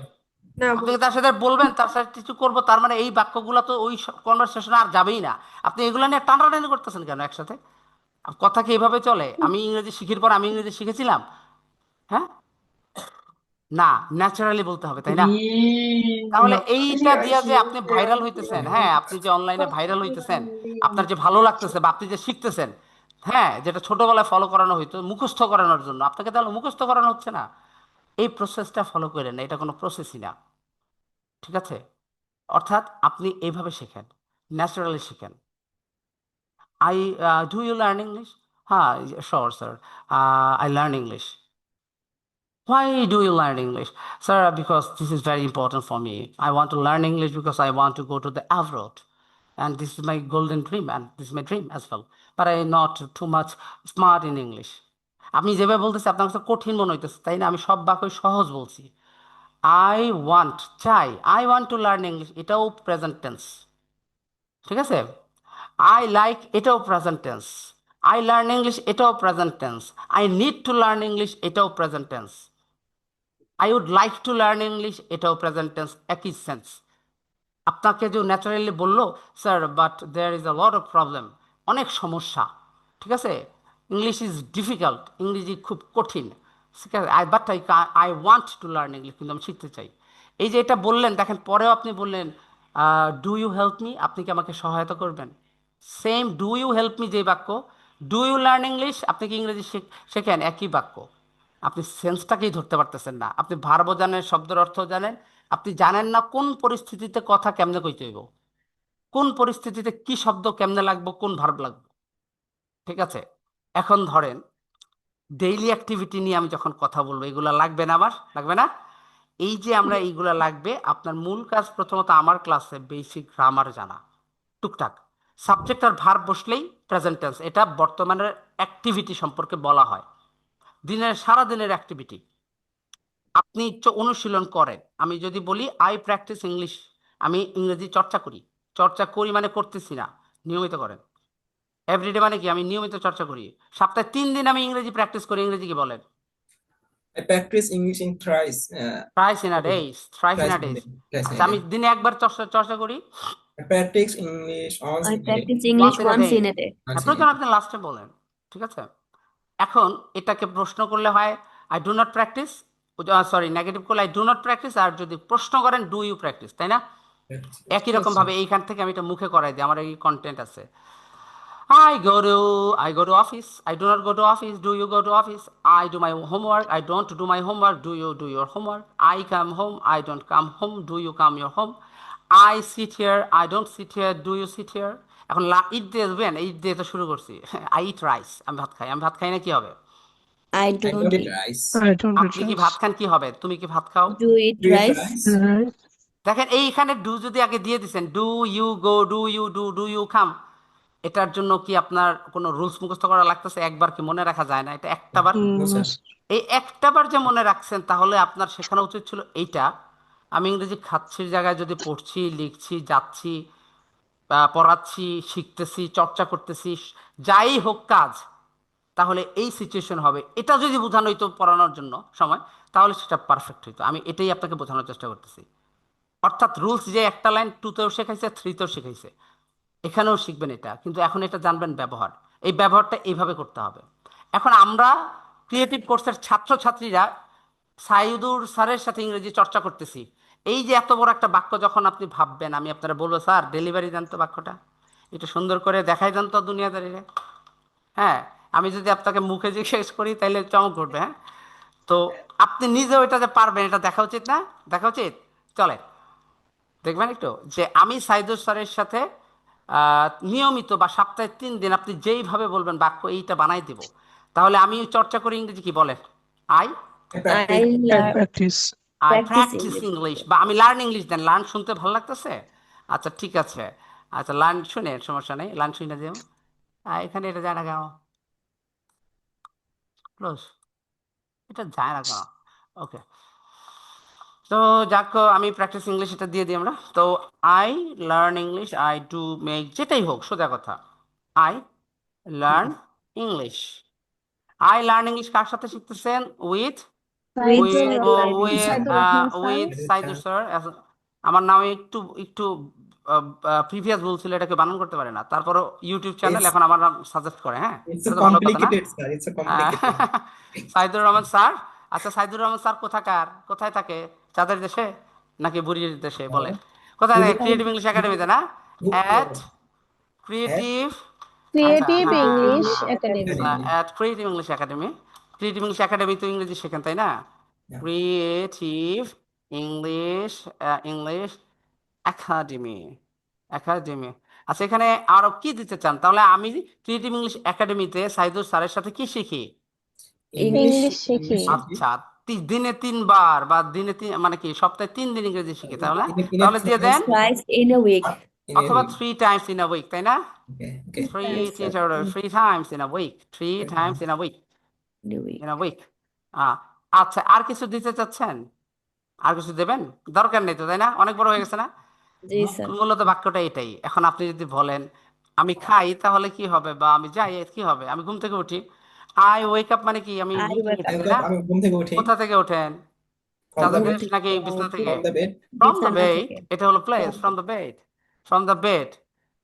আপনি কি তার সাথে বলবেন তার সাথে কিছু করবো? তার মানে এই বাক্যগুলো তো ওই কনভারসেশনে আর যাবেই না। আপনি এগুলো নিয়ে টানাটানি করতেছেন কেন একসাথে? কথা কি এইভাবে চলে? আমি ইংরেজি শিখির পর আমি ইংরেজি শিখেছিলাম, হ্যাঁ? না, ন্যাচারালি বলতে হবে, তাই না? তাহলে এইটা দিয়া যে আপনি ভাইরাল হইতেছেন, হ্যাঁ, আপনি যে অনলাইনে ভাইরাল হইতেছেন, আপনার যে ভালো লাগতেছে বা আপনি যে শিখতেছেন, হ্যাঁ, যেটা ছোটবেলায় ফলো করানো হইতো মুখস্থ করানোর জন্য, আপনাকে তাহলে মুখস্থ করানো হচ্ছে না। এই প্রসেসটা ফলো করেন না, এটা কোনো প্রসেসই না, ঠিক আছে? অর্থাৎ আপনি এইভাবে শেখেন, ন্যাচারালি শেখেন। Do you learn English? হ্যাঁ, sure sir, I learn English. Why do you learn English? Sir, because this is very important for me. I want to learn English because I want to go to the abroad. And this is my golden dream, and this is my dream as well. But I am not too much smart in English. আপনি যেভাবে বলতেছে আপনার কাছে কঠিন মনে হইতেছে, তাই না? আমি সব বাক্যই সহজ বলছি। আই ওয়ান্ট, চাই, I want to learn English, এটাও প্রেজেন্ট টেন্স, ঠিক আছে? আই লাইক, এটাও present tense. I learn English, এটাও present tense. I need to learn English, এটাও present tense. I would like to learn English, এটাও present tense, একই sense. আপনাকে যে ন্যাচারালি বললো, sir but there is a lot of problem, অনেক সমস্যা, ঠিক আছে, ইংলিশ ইজ ডিফিকাল্ট, ইংরেজি খুব কঠিন, ঠিক আছে, I want to learn English, কিন্তু আমি শিখতে চাই। এই যে এটা বললেন, দেখেন পরেও আপনি বললেন ডু ইউ হেল্প মি, আপনি কি আমাকে সহায়তা করবেন? Same do you help me যে বাক্য, ডু ইউ লার্ন ইংলিশ, আপনি কি ইংরেজি শেখেন, একই বাক্য। আপনি সেন্সটাকেই ধরতে পারতেছেন না, আপনি ভার্বও জানেন, শব্দের অর্থ জানেন, আপনি জানেন না কোন পরিস্থিতিতে কথা কেমনে কইতে হইব, কোন পরিস্থিতিতে কি শব্দ কেমনে লাগবো, কোন ভার্ব লাগবে, ঠিক আছে? এখন ধরেন ডেইলি অ্যাক্টিভিটি নিয়ে আমি যখন কথা বলবো, এগুলা লাগবে না, আমার লাগবে না? এই যে আমরা এইগুলা লাগবে, আপনার মূল কাজ প্রথমত আমার ক্লাসে বেসিক গ্রামার জানা, টুকটাক সাবজেক্ট আর ভার্ব বসলেই প্রেজেন্ট টেন্স, এটা বর্তমানের অ্যাক্টিভিটি সম্পর্কে বলা হয়, দিনের সারা দিনের অ্যাক্টিভিটি আপনি অনুশীলন করেন। আমি যদি বলি আই প্র্যাকটিস ইংলিশ, আমি ইংরেজি চর্চা করি, চর্চা করি মানে করতেছি না, নিয়মিত করেন। এভরিডে মানে কি, আমি নিয়মিত চর্চা করি, সপ্তাহে 3 দিন আমি ইংরেজি প্র্যাকটিস করি, ইংরেজি কি বলেন? I practice English in thrice. Thrice in a days, thrice in Thrice a in a days. day. Thrice in আচ্ছা, a আমি day. দিনে একবার চর্চা চর্চা করি, I practice English once I in a day. practice once English in a once day। in a day. Once in a প্রয়োজন day. আপনি লাস্টে বলেন, ঠিক আছে? এখন এটাকে প্রশ্ন করলে হয় I do not practise, sorry negative করলে আই ডু নট প্র্যাকটিস, আর যদি প্রশ্ন করেন ডু ইউ প্র্যাকটিস, তাই না? Practice. একই Yes, রকম sir. ভাবে এইখান থেকে আমি এটা মুখে করাই দিই, আমার এই কন্টেন্ট আছে। I go to office. I do not go to office. Do you go to office? I do my homework. I don't do my homework. Do you do your homework? I come home. I don't come home. Do you come your home? I sit here. I don't sit here. Do you sit here? এখন ইট দিয়ে দেবেন, ইট দিয়ে তো শুরু করছি। I eat rice, আমি ভাত খাই, আমি ভাত খাই না কি হবে? I I don't don't eat eat. rice. I don't আপনি get কি ভাত rice. খান কি হবে? তুমি কি ভাত খাও? Do eat Do you eat rice? rice? Right? দেখেন এইখানে ডু যদি আগে দিয়ে দিচ্ছেন, do you go, do you do, do you come, এটার জন্য কি আপনার কোনো রুলস মুখস্থ করা লাগতেছে? একবার কি মনে রাখা যায় না? এটা একটাবার, No, sir. Yes. এই একটাবার যে মনে রাখছেন, তাহলে আপনার শেখানো উচিত ছিল এইটা, আমি ইংরেজি খাচ্ছির জায়গায় যদি পড়ছি, লিখছি, যাচ্ছি, পড়াচ্ছি, শিখতেছি, চর্চা করতেছি, যাই হোক কাজ, তাহলে এই সিচুয়েশন হবে, এটা যদি বোঝানো হইতো পড়ানোর জন্য সময়, তাহলে সেটা পারফেক্ট হইতো। আমি এটাই আপনাকে বোঝানোর চেষ্টা করতেছি। অর্থাৎ রুলস যে একটা লাইন টুতেও শেখাইছে, থ্রিতেও শেখাইছে, এখানেও শিখবেন এটা, কিন্তু এখন এটা জানবেন ব্যবহার, এই ব্যবহারটা এইভাবে করতে হবে। এখন আমরা ক্রিয়েটিভ কোর্সের ছাত্রছাত্রীরা সাইদুর স্যারের সাথে ইংরেজি চর্চা করতেছি, এই যে এত বড় একটা বাক্য যখন আপনি ভাববেন, আমি আপনারা বলবো স্যার ডেলিভারি দেন তো বাক্যটা, একটু সুন্দর করে দেখাই দেন তো দুনিয়াদারিরে। হ্যাঁ, আমি যদি আপনাকে মুখে জিজ্ঞেস করি তাহলে চমক ঘটবে। হ্যাঁ, তো আপনি নিজেও এটা যে পারবেন, এটা দেখা উচিত না? দেখা উচিত, চলে দেখবেন একটু, যে আমি সাইদুর স্যারের সাথে নিয়মিত বা সপ্তাহে 3 দিন আপনি যেইভাবে বলবেন বাক্য এইটা বানাই দিব, তাহলে আমি চর্চা করি ইংরেজি কি বলে, I I I practice. I learn practice. I practice practice English. English, বা আমি লার্ন ইংলিশ দেন, লার্ন শুনতে ভালো লাগতেছে, আচ্ছা ঠিক আছে, আচ্ছা লার্ন শুনে সমস্যা নেই, লার্ন শুনে যাও, এখানে এটা যায় না কেন, ক্লোজ, এটা যায় না কেন, ওকে। তো যাক, আমি প্র্যাকটিস ইংলিশ এটা দিয়ে দিই আমরা। তো I learn English, I do make, যেটাই হোক সোজা কথা, I learn English. I learn English কার সাথে শিখতেছেন? With With with Saidul with sir. With Saidul Saidur sir. Sir. আমার নামে একটু একটু প্রিভিয়াস ভুল ছিল, এটাকে বানান করতে পারে না, তারপরও ইউটিউব চ্যানেল It's এখন আমার নাম সাজেস্ট করে। হ্যাঁ, it's এটা a তো ভালো কথা না? complicated, sir. It's a complicated. Saidur Rahman sir. আচ্ছা, সাইদুর রহমান স্যার কোথাকার, কোথায় থাকে? চাঁদের দেশে নাকি বুড়ির দেশে বলেন? কোথায় থাকে? ক্রিয়েটিভ ইংলিশ একাডেমিতে না? অ্যাট At ক্রিয়েটিভ, আচ্ছা ক্রিয়েটিভ হ্যাঁ, English Creative academy Academy. At creative English academy. Creative English academy তো ইংরেজি শেখেন, তাই না? Yeah. Creative English academy academy. আচ্ছা, এখানে আরো কি দিতে চান? তাহলে আমি ক্রিয়েটিভ ইংলিশ একাডেমিতে সাইদুর স্যারের সাথে কি শিখি? English শিখি। আচ্ছা, দিনে 3 বার বা দিনে মানে কি সপ্তাহে 3 দিন ইংরেজি শিখি তাহলে? In a তাহলে দিয়ে দেন Twice in a week. in a অথবা week. 3 times in a week, তাই না? Okay. Three times in a week, 3 times in a week, In a week. in a week. আচ্ছা, আর কিছু দিতে চাচ্ছেন? আর কিছু দেবেন? দরকার নেই তো, তাই না? অনেক বড় হয়ে গেছে না? জি স্যার। মূলত বাক্যটা এটাই। এখন আপনি যদি বলেন আমি খাই, তাহলে কি হবে? বা আমি যাই, কি হবে? আমি ঘুম থেকে উঠি। আই ওয়েক আপ মানে কি? আমি I ঘুম থেকে wake উঠি, up. তাই না? আমি ঘুম থেকে উঠি। কোথা থেকে ওঠেন? From the চাঁদের bed. দেশ নাকি বিছানা থেকে? From the bed. From the বিছানা বেড, থেকে। এটা হলো place. From the bed, from the bed.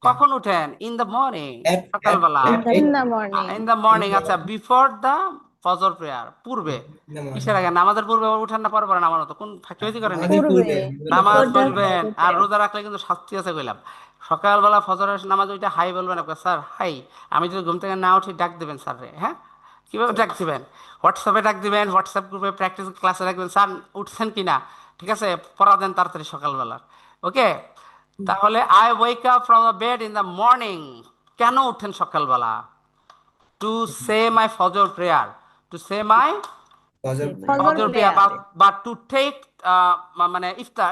কখন উঠেন? ইন দ্য মর্নিং, At সকালবেলা। at In 8 the morning. In the morning, আচ্ছা, বিফোর দ্য ফজর প্রেয়ার, পূর্বে। in the কিসের morning. আগে? নামাজের পূর্বে আবার উঠেন না পরে পড়েন? আমার মতো কোন ফাঁকিবাজি করেন নাকি? আমাদের পূর্বে। পূর্বে নামাজ Before the পড়বেন, Fajr আর prayer. রোজা রাখলে কিন্তু শাস্তি আছে কইলাম। সকালবেলা ফজরের নামাজ ওইটা হাই বলবেন না, স্যার হাই। আমি যদি ঘুম থেকে না উঠি ডাক দিবেন স্যার রে, হ্যাঁ? কিভাবে ডাক দিবেন? হোয়াটসঅ্যাপে ডাক দিবেন, হোয়াটসঅ্যাপ গ্রুপে প্র্যাকটিস ক্লাসে রাখবেন, স্যার উঠছেন কিনা, ঠিক আছে, পড়া দেন তাড়াতাড়ি সকালবেলা। ওকে, তাহলে I wake up from the bed in the morning. কেন উঠেন সকালবেলা? টু সে মাই ফজর প্রেয়ার, টু সে মাই ফজর ফজর প্রেয়ার, বা টু টেক মানে ইফতার,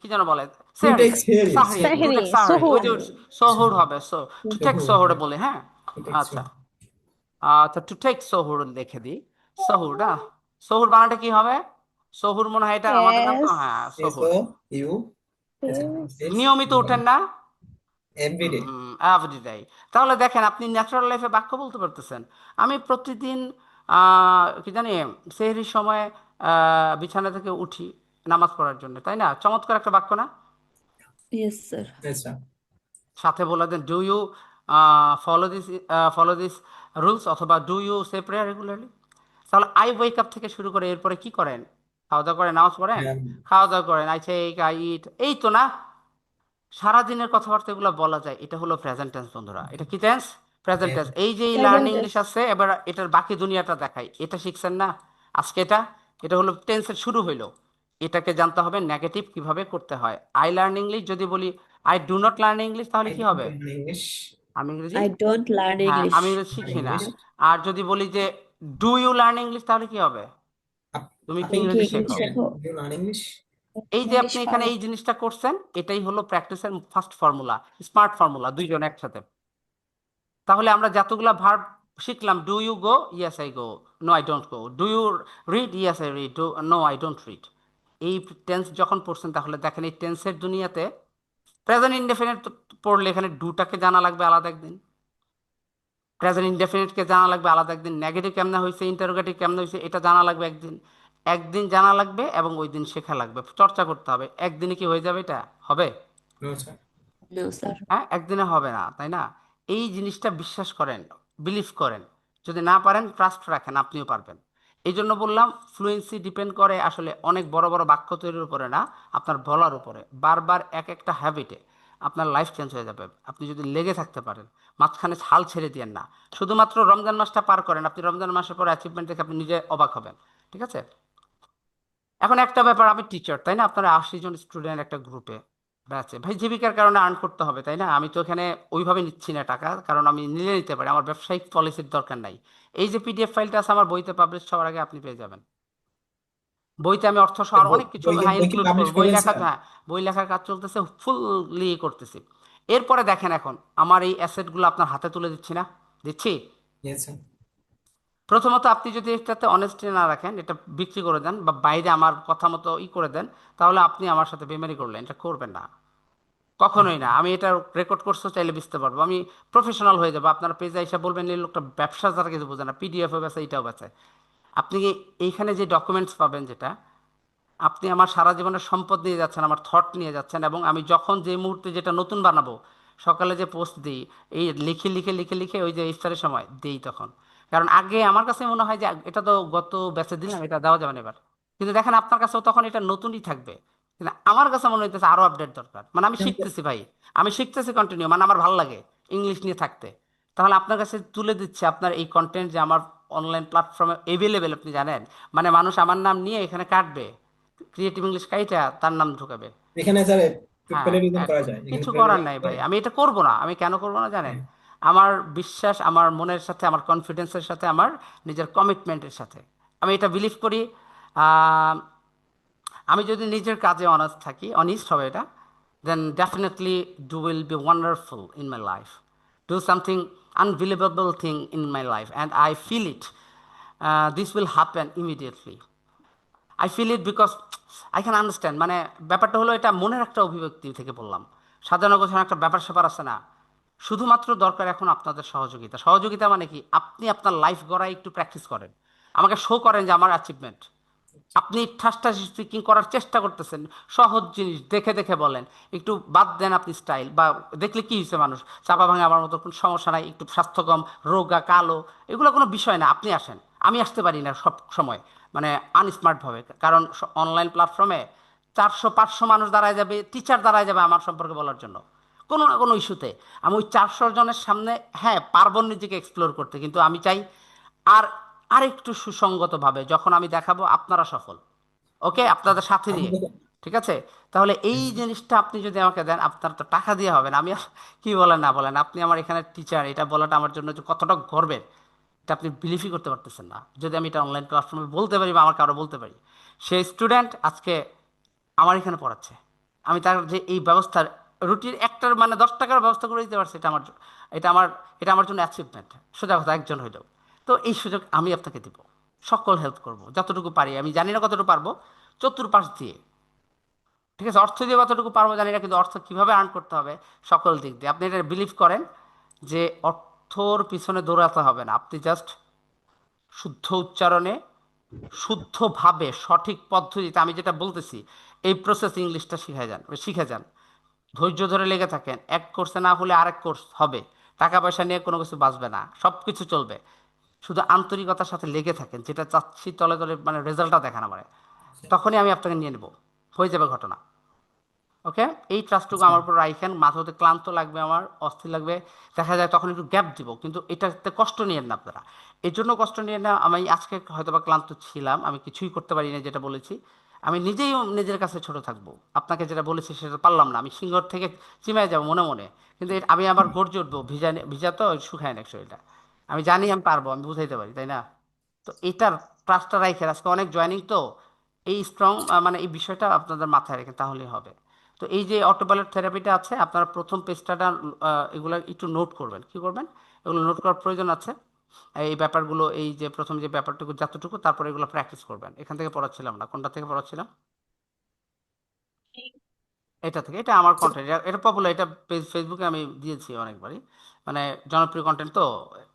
কি যেন বলে, to take sahri, series. To take sahri, ওই যে সহুর হবে, টু টেক Suhoor. সহুরে বলি, হ্যাঁ। To take আচ্ছা, suhoor. আচ্ছা, টু টেক সহুর লিখে দিই। সহুর না, সহুর বানানটা কি হবে? সহুর মনে হয় এটা আমাদের নাম তো, হ্যাঁ, সহুর। SOU. That's it. It's নিয়মিত উঠেন না? every day. এভরিডে। তাহলে দেখেন, আপনি ন্যাচারাল লাইফে বাক্য বলতে পারতেছেন। আমি প্রতিদিন কি জানি সেহরির সময় বিছানা থেকে উঠি নামাজ পড়ার জন্য, তাই না? চমৎকার একটা বাক্য না? Yes, sir. Yes, sir. সাথে বলে দেন do you follow this rules, অথবা do you say prayer regularly. তাহলে আই ওয়েক আপ থেকে শুরু করে এরপরে কি করেন? খাওয়া দাওয়া করেন, নামাজ পড়েন, খাওয়া দাওয়া করেন, আই টেক, আই ইট, এই তো না? সারাদিনের কথাবার্তা এগুলো বলা যায়। এটা হলো প্রেজেন্ট টেন্স বন্ধুরা। এটা কি টেন্স? Present tense. এই যে লার্নিং ইংলিশ আছে, এবার এটার বাকি দুনিয়াটা দেখাই। এটা শিখছেন না আজকে? এটা হলো টেন্সের শুরু হইলো। এটাকে জানতে হবে নেগেটিভ কিভাবে করতে হয়। আই লার্ন ইংলিশ যদি বলি I do not learn English, তাহলে I কি don't হবে? learn English. আমি ইংরেজি, I don't learn হ্যাঁ, English. আমি ইংরেজি শিখি না। English. আর যদি বলি যে ডু ইউ লার্ন ইংলিশ, তাহলে কি হবে? তুমি কি আপনি কি ইংরেজি English শেখো? শেখো? You learn English? এই যে আপনি এখানে এই জিনিসটা করছেন, এটাই হলো প্র্যাকটিসের ফার্স্ট ফর্মুলা, স্মার্ট ফর্মুলা, দুইজন একসাথে। তাহলে আমরা যতগুলা ভার্ব শিখলাম, do you go, yes I go, no I don't go, do you read, yes I read, no I don't read. এই টেন্স যখন পড়ছেন, তাহলে দেখেন এই টেন্সের দুনিয়াতে প্রেজেন্ট ইনডেফিনিট পড়লে এখানে ডুটাকে জানা লাগবে আলাদা একদিন, প্রেজেন্ট ইনডেফিনিটকে জানা লাগবে আলাদা একদিন, নেগেটিভ কেমনে হয়েছে, ইন্টারোগেটিভ কেমনে হয়েছে, এটা জানা লাগবে একদিন। একদিন জানা লাগবে এবং ওই দিন শেখা লাগবে, চর্চা করতে হবে। একদিনে কি হয়ে যাবে? এটা হবে? No, sir. No, sir. হ্যাঁ, একদিনে হবে না, তাই না? এই জিনিসটা বিশ্বাস করেন, বিলিভ করেন। যদি না পারেন, ট্রাস্ট রাখেন, আপনিও পারবেন। এই জন্য বললাম, ফ্লুয়েন্সি ডিপেন্ড করে আসলে অনেক বড় বড় বাক্য তৈরির উপরে না, আপনার বলার উপরে। বারবার এক একটা হ্যাবিটে আপনার লাইফ চেঞ্জ হয়ে যাবে, আপনি যদি লেগে থাকতে পারেন। মাঝখানে হাল ছেড়ে দিয়েন না। শুধুমাত্র রমজান মাসটা পার করেন, আপনি রমজান মাসের পরে অ্যাচিভমেন্ট দেখে আপনি নিজে অবাক হবেন, ঠিক আছে? এখন একটা ব্যাপার, আমি টিচার, তাই না? আপনারা 80 জন স্টুডেন্ট একটা গ্রুপে ব্যাচে, ভাই জীবিকার কারণে আর্ন করতে হবে, তাই না? আমি তো এখানে ওইভাবে নিচ্ছি না টাকা, কারণ আমি নিতে পারি, আমার ব্যবসায়িক পলিসির দরকার নাই। এই যে পিডিএফ ফাইলটা আছে আমার বইতে পাবলিশ হওয়ার আগে আপনি পেয়ে যাবেন। বইতে আমি অর্থ সহ অনেক কিছু হ্যাঁ বই কি ইনক্লুড পাবলিশ করবো। বই করবেন লেখা, স্যার? হ্যাঁ, বই লেখার কাজ চলতেছে, ফুললি করতেছি। এরপরে দেখেন, এখন আমার এই অ্যাসেটগুলো আপনার হাতে তুলে দিচ্ছি না? দিচ্ছি। Yes, sir. প্রথমত আপনি যদি এটাতে অনেস্টি না রাখেন, এটা বিক্রি করে দেন বা বাইরে আমার কথা মতো করে দেন, তাহলে আপনি আমার সাথে বেমারি করলেন। এটা করবেন না, কখনোই না। আমি এটা রেকর্ড কোর্সও চাইলে বুঝতে পারবো, আমি প্রফেশনাল হয়ে যাবো। আপনার পেজে এসে বলবেন এই লোকটা ব্যবসা ছাড়া কিছু বোঝে না, পিডিএফও বেচে, এইটাও বেচে। আপনি এইখানে যে ডকুমেন্টস পাবেন, যেটা আপনি আমার সারা জীবনের সম্পদ নিয়ে যাচ্ছেন, আমার থট নিয়ে যাচ্ছেন। এবং আমি যখন যে মুহূর্তে যেটা নতুন বানাবো, সকালে যে পোস্ট দিই, এই লিখে লিখে লিখে লিখে ওই যে ইফতারের সময় দিই তখন। কারণ আগে আমার কাছে মনে হয় যে এটা তো গত ব্যাচে দিলাম, এটা দেওয়া যাবে না এবার। কিন্তু দেখেন আপনার কাছেও তখন এটা নতুনই থাকবে। কিন্তু আমার কাছে মনে হইতেছে আরো আপডেট দরকার। মানে আমি শিখতেছি ভাই, আমি শিখতেছি কন্টিনিউ, মানে আমার ভালো লাগে ইংলিশ নিয়ে থাকতে। তাহলে আপনার কাছে তুলে দিচ্ছে আপনার এই কন্টেন্ট, যে আমার অনলাইন প্ল্যাটফর্মে এভেলেবেল, আপনি জানেন? মানে মানুষ আমার নাম নিয়ে এখানে কাটবে, ক্রিয়েটিভ ইংলিশ কাইটা তার নাম ঢুকাবে। এখানে স্যার হ্যাঁ, প্যারাডিজম করা যায়, এখানে কিছু করার প্যারাডিজম নাই করে। ভাই, আমি এটা করব না। আমি কেন করব না জানেন? হ্যাঁ, আমার বিশ্বাস, আমার মনের সাথে, আমার কনফিডেন্সের সাথে, আমার নিজের কমিটমেন্টের সাথে আমি এটা বিলিভ করি। আহ, আমি যদি নিজের কাজে অনেস্ট থাকি, অনেস্ট হবে এটা, then definitely do will be wonderful in my life, do something unbelievable thing in my life, and I feel it, this will happen immediately. I feel it because I can understand. মানে ব্যাপারটা হলো, এটা মনের একটা অভিব্যক্তি থেকে বললাম, সাজানো গোছানো একটা ব্যাপার স্যাপার আছে না। শুধুমাত্র দরকার এখন আপনাদের সহযোগিতা। সহযোগিতা মানে কি? আপনি আপনার লাইফ গড়ায় একটু প্র্যাকটিস করেন, আমাকে শো করেন যে আমার অ্যাচিভমেন্ট। আপনি ঠাসঠাস স্পিকিং করার চেষ্টা করতেছেন, সহজ জিনিস দেখে দেখে বলেন, একটু বাদ দেন আপনি স্টাইল বা দেখলে কি হয়েছে মানুষ চাপা ভাঙে আমার মতো, কোনো সমস্যা নাই, একটু স্বাস্থ্য কম, রোগা, কালো, এগুলো কোনো বিষয় না। আপনি আসেন, আমি আসতে পারি না সব সময়, মানে আনস্মার্টভাবে, কারণ অনলাইন প্ল্যাটফর্মে 400-500 মানুষ দাঁড়ায় যাবে, টিচার দাঁড়ায় যাবে আমার সম্পর্কে বলার জন্য কোনো না কোনো ইস্যুতে। আমি ওই 400 জনের সামনে, হ্যাঁ পারবো নিজেকে এক্সপ্লোর করতে, কিন্তু আমি চাই আর আরেকটু সুসংগতভাবে যখন আমি দেখাবো আপনারা সফল, ওকে, আপনাদের সাথে নিয়ে। আমাদের ঠিক আছে? তাহলে এই জিনিসটা আপনি যদি আমাকে দেন, আপনার তো টাকা দিয়ে হবে না। আমি কি বলেন না বলেন, আপনি আমার এখানে টিচার, এটা বলাটা আমার জন্য যে কতটা গর্বের, এটা আপনি বিলিভই করতে পারতেছেন না। যদি আমি এটা অনলাইন প্ল্যাটফর্মে বলতে পারি বা আমার কারো বলতে পারি, সেই স্টুডেন্ট আজকে আমার এখানে পড়াচ্ছে, আমি তার যে এই ব্যবস্থার রুটির একটার মানে 10 টাকার ব্যবস্থা করে দিতে পারছি, এটা আমার এটা আমার জন্য অ্যাচিভমেন্ট। সোজা কথা, একজন হইলেও। তো এই সুযোগ আমি আপনাকে দিব, সকল হেল্প করব যতটুকু পারি। আমি জানি না কতটুকু পারবো, চতুর্পাশ দিয়ে। ঠিক আছে? অর্থ দিয়ে কতটুকু পারবো জানি না, কিন্তু অর্থ কিভাবে আর্ন করতে হবে সকল দিক দিয়ে। আপনি এটা বিলিভ করেন যে অর্থর পিছনে দৌড়াতে হবে না, আপনি জাস্ট শুদ্ধ উচ্চারণে, শুদ্ধভাবে, সঠিক পদ্ধতিতে আমি যেটা বলতেছি, এই প্রসেস ইংলিশটা শিখে যান, ধৈর্য ধরে লেগে থাকেন। এক কোর্সে না হলে আরেক কোর্স হবে, টাকা পয়সা নিয়ে কোনো কিছু বাঁচবে না, সব কিছু চলবে। শুধু আন্তরিকতার সাথে লেগে থাকেন, যেটা চাচ্ছি তলে তলে মানে রেজাল্টটা দেখান আমারে, তখনই আমি আপনাকে নিয়ে নেব, হয়ে যাবে ঘটনা। ওকে, এই ট্রাস্টটুকু আমার উপর রাখেন। মাথা হতে ক্লান্ত লাগবে, আমার অস্থির লাগবে, দেখা যায় তখন একটু গ্যাপ দিব, কিন্তু এটাতে কষ্ট নিয়েন না আপনারা। এর জন্য কষ্ট নিয়ে না, আমি আজকে হয়তো বা ক্লান্ত ছিলাম, আমি কিছুই করতে পারি না যেটা বলেছি, আমি নিজেই নিজের কাছে ছোট থাকবো। আপনাকে যেটা বলেছি সেটা পারলাম না, আমি সিংহর থেকে চিমায় যাবো মনে মনে, কিন্তু আমি আবার গর্জে উঠবো, ভিজা ভিজা তো শুকায় না শরীরটা। আমি জানি আমি পারবো, আমি বুঝাইতে পারি, তাই না? তো এটার ট্রাস্টটা রাখেন, আজকে অনেক জয়েনিং তো, এই স্ট্রং মানে এই বিষয়টা আপনাদের মাথায় রেখে তাহলেই হবে। তো এই যে অটোপাইলট থেরাপিটা আছে, আপনারা প্রথম পেজটা এগুলো একটু নোট করবেন। কি করবেন? এগুলো নোট করার প্রয়োজন আছে। এই ব্যাপারগুলো, এই যে প্রথম যে ব্যাপারটুকু যতটুকু, তারপরে এগুলো প্র্যাকটিস করবেন। এখান থেকে পড়াচ্ছিলাম না, কোনটা থেকে পড়াচ্ছিলাম? এটা থেকে। এটা আমার কন্টেন্ট, এটা পপুলার, এটা ফেসবুকে আমি দিয়েছি অনেকবারই, মানে জনপ্রিয় কন্টেন্ট তো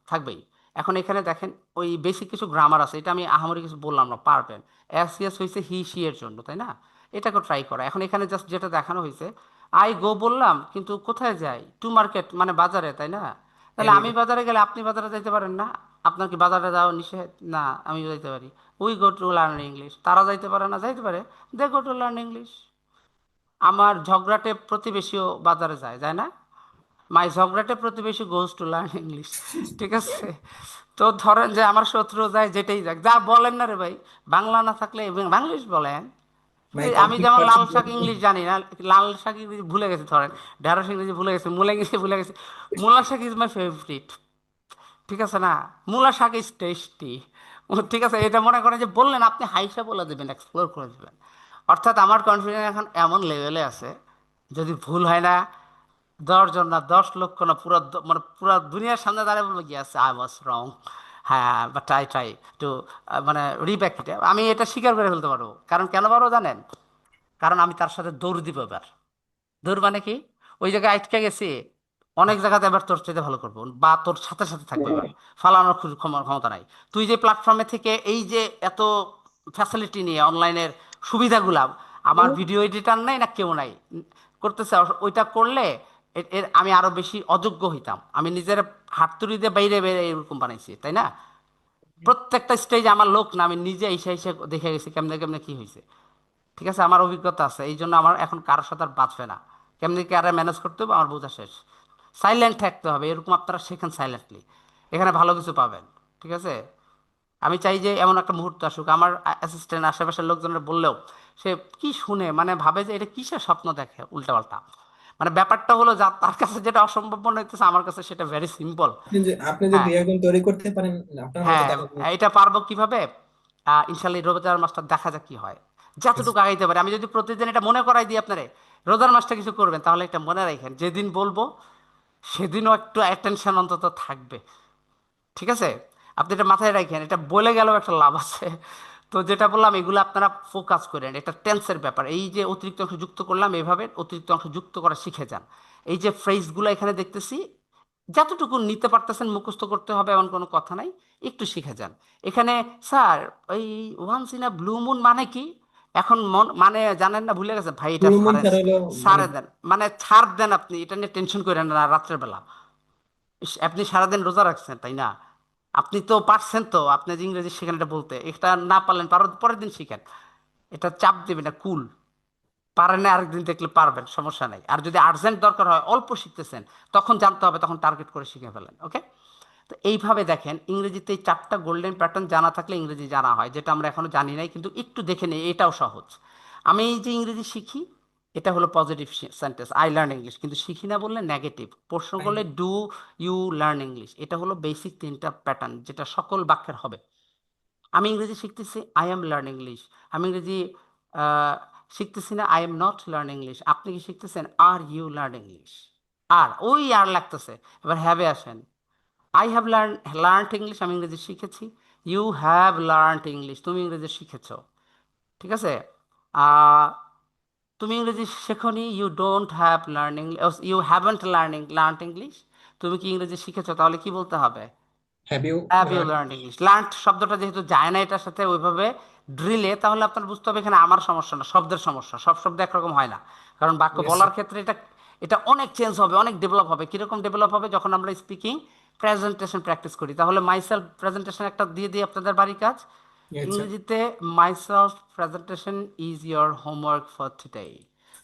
থাকবেই। এখন এখানে দেখেন, ওই বেসিক কিছু গ্রামার আছে, এটা আমি আহামরি কিছু বললাম না, পারবেন। এস ইয়েস হয়েছে হি সি এর জন্য, তাই না? এটাকে ট্রাই করা। এখন এখানে জাস্ট যেটা দেখানো হয়েছে, আই গো বললাম, কিন্তু কোথায় যাই? টু মার্কেট, মানে বাজারে, তাই না? তাহলে আমি এভরিডে। বাজারে গেলে আপনি বাজারে যাইতে পারেন না? আপনার কি বাজারে যাওয়া নিষেধ? না, আমি যাইতে পারি। We go to learn English. তারা যাইতে পারে না? যাইতে পারে। দে গো টু লার্ন ইংলিশ। আমার ঝগড়াটে প্রতিবেশীও বাজারে যায়, যায় না? মাই ঝগড়াটে প্রতিবেশী গোজ টু লার্ন ইংলিশ। ঠিক আছে? তো ধরেন যে আমার শত্রু যায়, যেটাই যাক, যা বলেন না রে ভাই, বাংলা না থাকলে বাংলিশ বলেন। মাই আমি কমপ্লিট যেমন লাল পার্সন। শাক ইংলিশ জানি না, লাল শাক ইংরেজি ভুলে গেছি, ধরেন ঢেঁড়স ইংরেজি ভুলে গেছি, মূলা ইংরেজি ভুলে গেছি, মূলা শাক ইজ মাই ফেভারিট। ঠিক আছে না? মূলা শাক ইজ টেস্টি। ঠিক আছে? এটা মনে করেন যে বললেন, আপনি হাইসা বলে দেবেন, এক্সপ্লোর করে দেবেন। অর্থাৎ আমার কনফিডেন্স এখন এমন লেভেলে আছে, যদি ভুল হয় না, 10 জন না, 10 লক্ষ না, মানে পুরো দুনিয়ার সামনে দাঁড়িয়ে বলবো, গিয়েছে আই ওয়াজ রং। হ্যাঁ, বাট আই ট্রাই টু, মানে রিব্যাক ইট। আমি এটা স্বীকার করে ফেলতে পারবো। কারণ কেন পারবো জানেন? কারণ আমি তার সাথে দৌড় দিব এবার। দৌড় মানে কি? ওই জায়গায় আটকে গেছি, অনেক জায়গাতে এবার তোর চাইতে ভালো করবো, বা তোর সাথে সাথে থাকবো এবার, ফালানোর ক্ষমতা নাই। তুই যে প্ল্যাটফর্মে থেকে এই যে এত ফ্যাসিলিটি নিয়ে অনলাইনের সুবিধাগুলা, আমার ভিডিও এডিটার নাই না কেউ নাই করতেছে, ওইটা করলে আমি আরো বেশি অযোগ্য হইতাম। আমি নিজের হাতুড়ি দিয়ে বাইরে বাইরে এরকম বানাইছি, তাই না? প্রত্যেকটা স্টেজে আমার লোক না, আমি নিজে এসে এসে দেখে গেছি কেমনে কেমনে কি হয়েছে। ঠিক আছে? আমার অভিজ্ঞতা আছে, এই জন্য আমার এখন কারোর সাথে আর বাঁচবে না। কেমনি কি আর ম্যানেজ করতে হবে আমার বোঝা শেষ। সাইলেন্ট থাকতে হবে, এরকম আপনারা শেখেন সাইলেন্টলি, এখানে ভালো কিছু পাবেন। ঠিক আছে? আমি চাই যে এমন একটা মুহূর্ত আসুক, আমার অ্যাসিস্ট্যান্ট আশেপাশের লোকজনের বললেও সে কি শুনে মানে ভাবে যে এটা কিসের স্বপ্ন দেখে উল্টাপাল্টা। মানে ব্যাপারটা হলো যা তার কাছে যেটা অসম্ভব মনে হইতেছে আমার কাছে সেটা ভেরি সিম্পল। আপনি যে হ্যাঁ, 2 একজন তৈরি করতে পারেন, আপনার মতো হ্যাঁ, দেখা যায়। এটা পারবো কিভাবে? ইনশাল্লাহ রোজার মাসটা দেখা যাক কি হয়, যতটুকু আগাইতে পারে। আমি যদি প্রতিদিন এটা মনে করাই দিই আপনারে রোজার মাসটা কিছু করবেন, তাহলে এটা মনে রাখেন যেদিন বলবো সেদিনও একটু অ্যাটেনশন অন্তত থাকবে। ঠিক আছে, আপনি এটা মাথায় রাখেন, এটা বলে গেলেও একটা লাভ আছে। তো যেটা বললাম এগুলো আপনারা ফোকাস করেন, এটা টেন্সের ব্যাপার। এই যে অতিরিক্ত অংশ যুক্ত করলাম, এভাবে অতিরিক্ত অংশ যুক্ত করা শিখে যান। এই যে ফ্রেজগুলো এখানে দেখতেছি, যতটুকু নিতে পারতেছেন মুখস্থ করতে হবে এমন কোনো কথা নাই, একটু শিখে যান। এখানে স্যার ওই once in a blue moon মানে কি? এখন মানে জানেন না, ভুলে গেছে ভাই, এটা ফুল মুন সারে স্যার হলো মানে সারে দেন, মানে ছাড় দেন, আপনি এটা নিয়ে টেনশন করেন না রাত্রের বেলা। ইস, আপনি সারাদিন রোজা রাখছেন তাই না? আপনি তো পারছেন, তো আপনি যে ইংরেজি শিখেন এটা বলতে, এটা না পারলেন পরের দিন শিখেন। এটা চাপ দেবেন না, কুল। পারেন না আরেকদিন দেখলে পারবেন, সমস্যা নাই। আর যদি আর্জেন্ট দরকার হয়, অল্প শিখতেছেন, তখন জানতে হবে, তখন টার্গেট করে শিখে ফেলেন। ওকে? তো এইভাবে দেখেন, ইংরেজিতে এই 4টা গোল্ডেন প্যাটার্ন জানা থাকলে ইংরেজি জানা হয়, যেটা আমরা এখনো জানি নাই, কিন্তু একটু দেখে নিই, এটাও সহজ। আমি এই যে ইংরেজি শিখি, এটা হলো positive sentence, I learn English. কিন্তু শিখি না বললে নেগেটিভ। প্রশ্ন করলে ডু ইউ লার্ন ইংলিশ, এটা হলো বেসিক 3টা প্যাটার্ন যেটা সকল বাক্যের হবে। আমি ইংরেজি শিখতেছি, আই এম লার্ন ইংলিশ। আমি ইংরেজি আহ, শিখতেছি না, I am not learn English. আপনি কি শিখতেছেন? Are you learn English? আর ওই আর লাগতেছে। এবার হ্যাভে আসেন, আই হ্যাভ লার্নড ইংলিশ, আমি ইংরেজি শিখেছি। ইউ হ্যাভ লার্নড ইংলিশ, তুমি ইংরেজি শিখেছো। ঠিক আছে? আহ, তুমি ইংরেজি শেখনি, you don't have learning, you haven't learned English. তুমি কি ইংরেজি শিখেছো? তাহলে কি বলতে হবে? Have you have you learn. Learned English. Learned শব্দটা যেহেতু যায় না এটার সাথে ওইভাবে ড্রিলে, তাহলে আপনার বুঝতে হবে এখানে আমার সমস্যা না, শব্দের সমস্যা। সব শব্দ একরকম হয় না, কারণ বাক্য ইয়েস বলার স্যার। ক্ষেত্রে এটা এটা অনেক চেঞ্জ হবে, অনেক ডেভেলপ হবে। কিরকম ডেভেলপ হবে? যখন আমরা স্পিকিং প্রেজেন্টেশন প্র্যাকটিস করি। তাহলে মাইসেলফ প্রেজেন্টেশন একটা দিয়ে দিই আপনাদের বাড়ি কাজ। Yes sir. ইংরেজিতে myself presentation is your homework for today.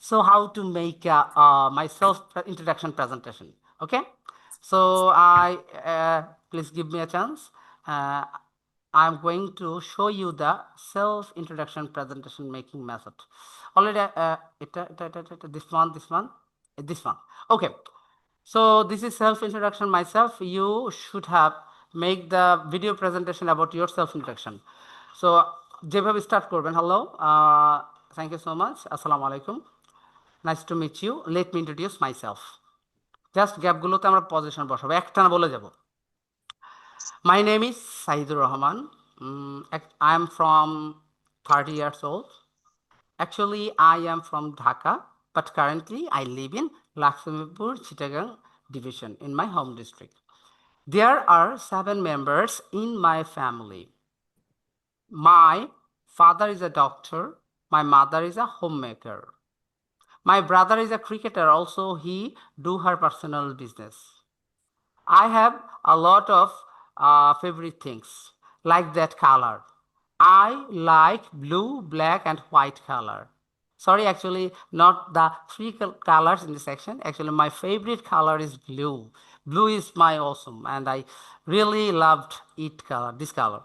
So how to make myself introduction presentation? Okay, so I please give me a chance. Uh, I'm going to show you the self introduction presentation making method. Already, this one. Okay. So this is self introduction myself. You should have make the video presentation about your self introduction. So যেভাবে start করবেন, hello, thank you so much, আসসালামু আলাইকুম, nice to meet you, let me introduce myself. Just গ্যাপগুলোতে আমরা position বসাবো, একটানা বলে যাব। My name is Saidur Rahman, I am from 30 years old. Actually, I am from Dhaka, but currently I live in Lakshmipur, Chittagong division in my home district. There are 7 members in my family. My father is a doctor, my mother is a homemaker. My brother is a cricketer, also he do her personal business. I have a lot of favorite things like that color. I like blue, black, and white color. Sorry, actually, not the three colors in the section. Actually, my favorite color is blue. Blue is my awesome, and I really loved this color.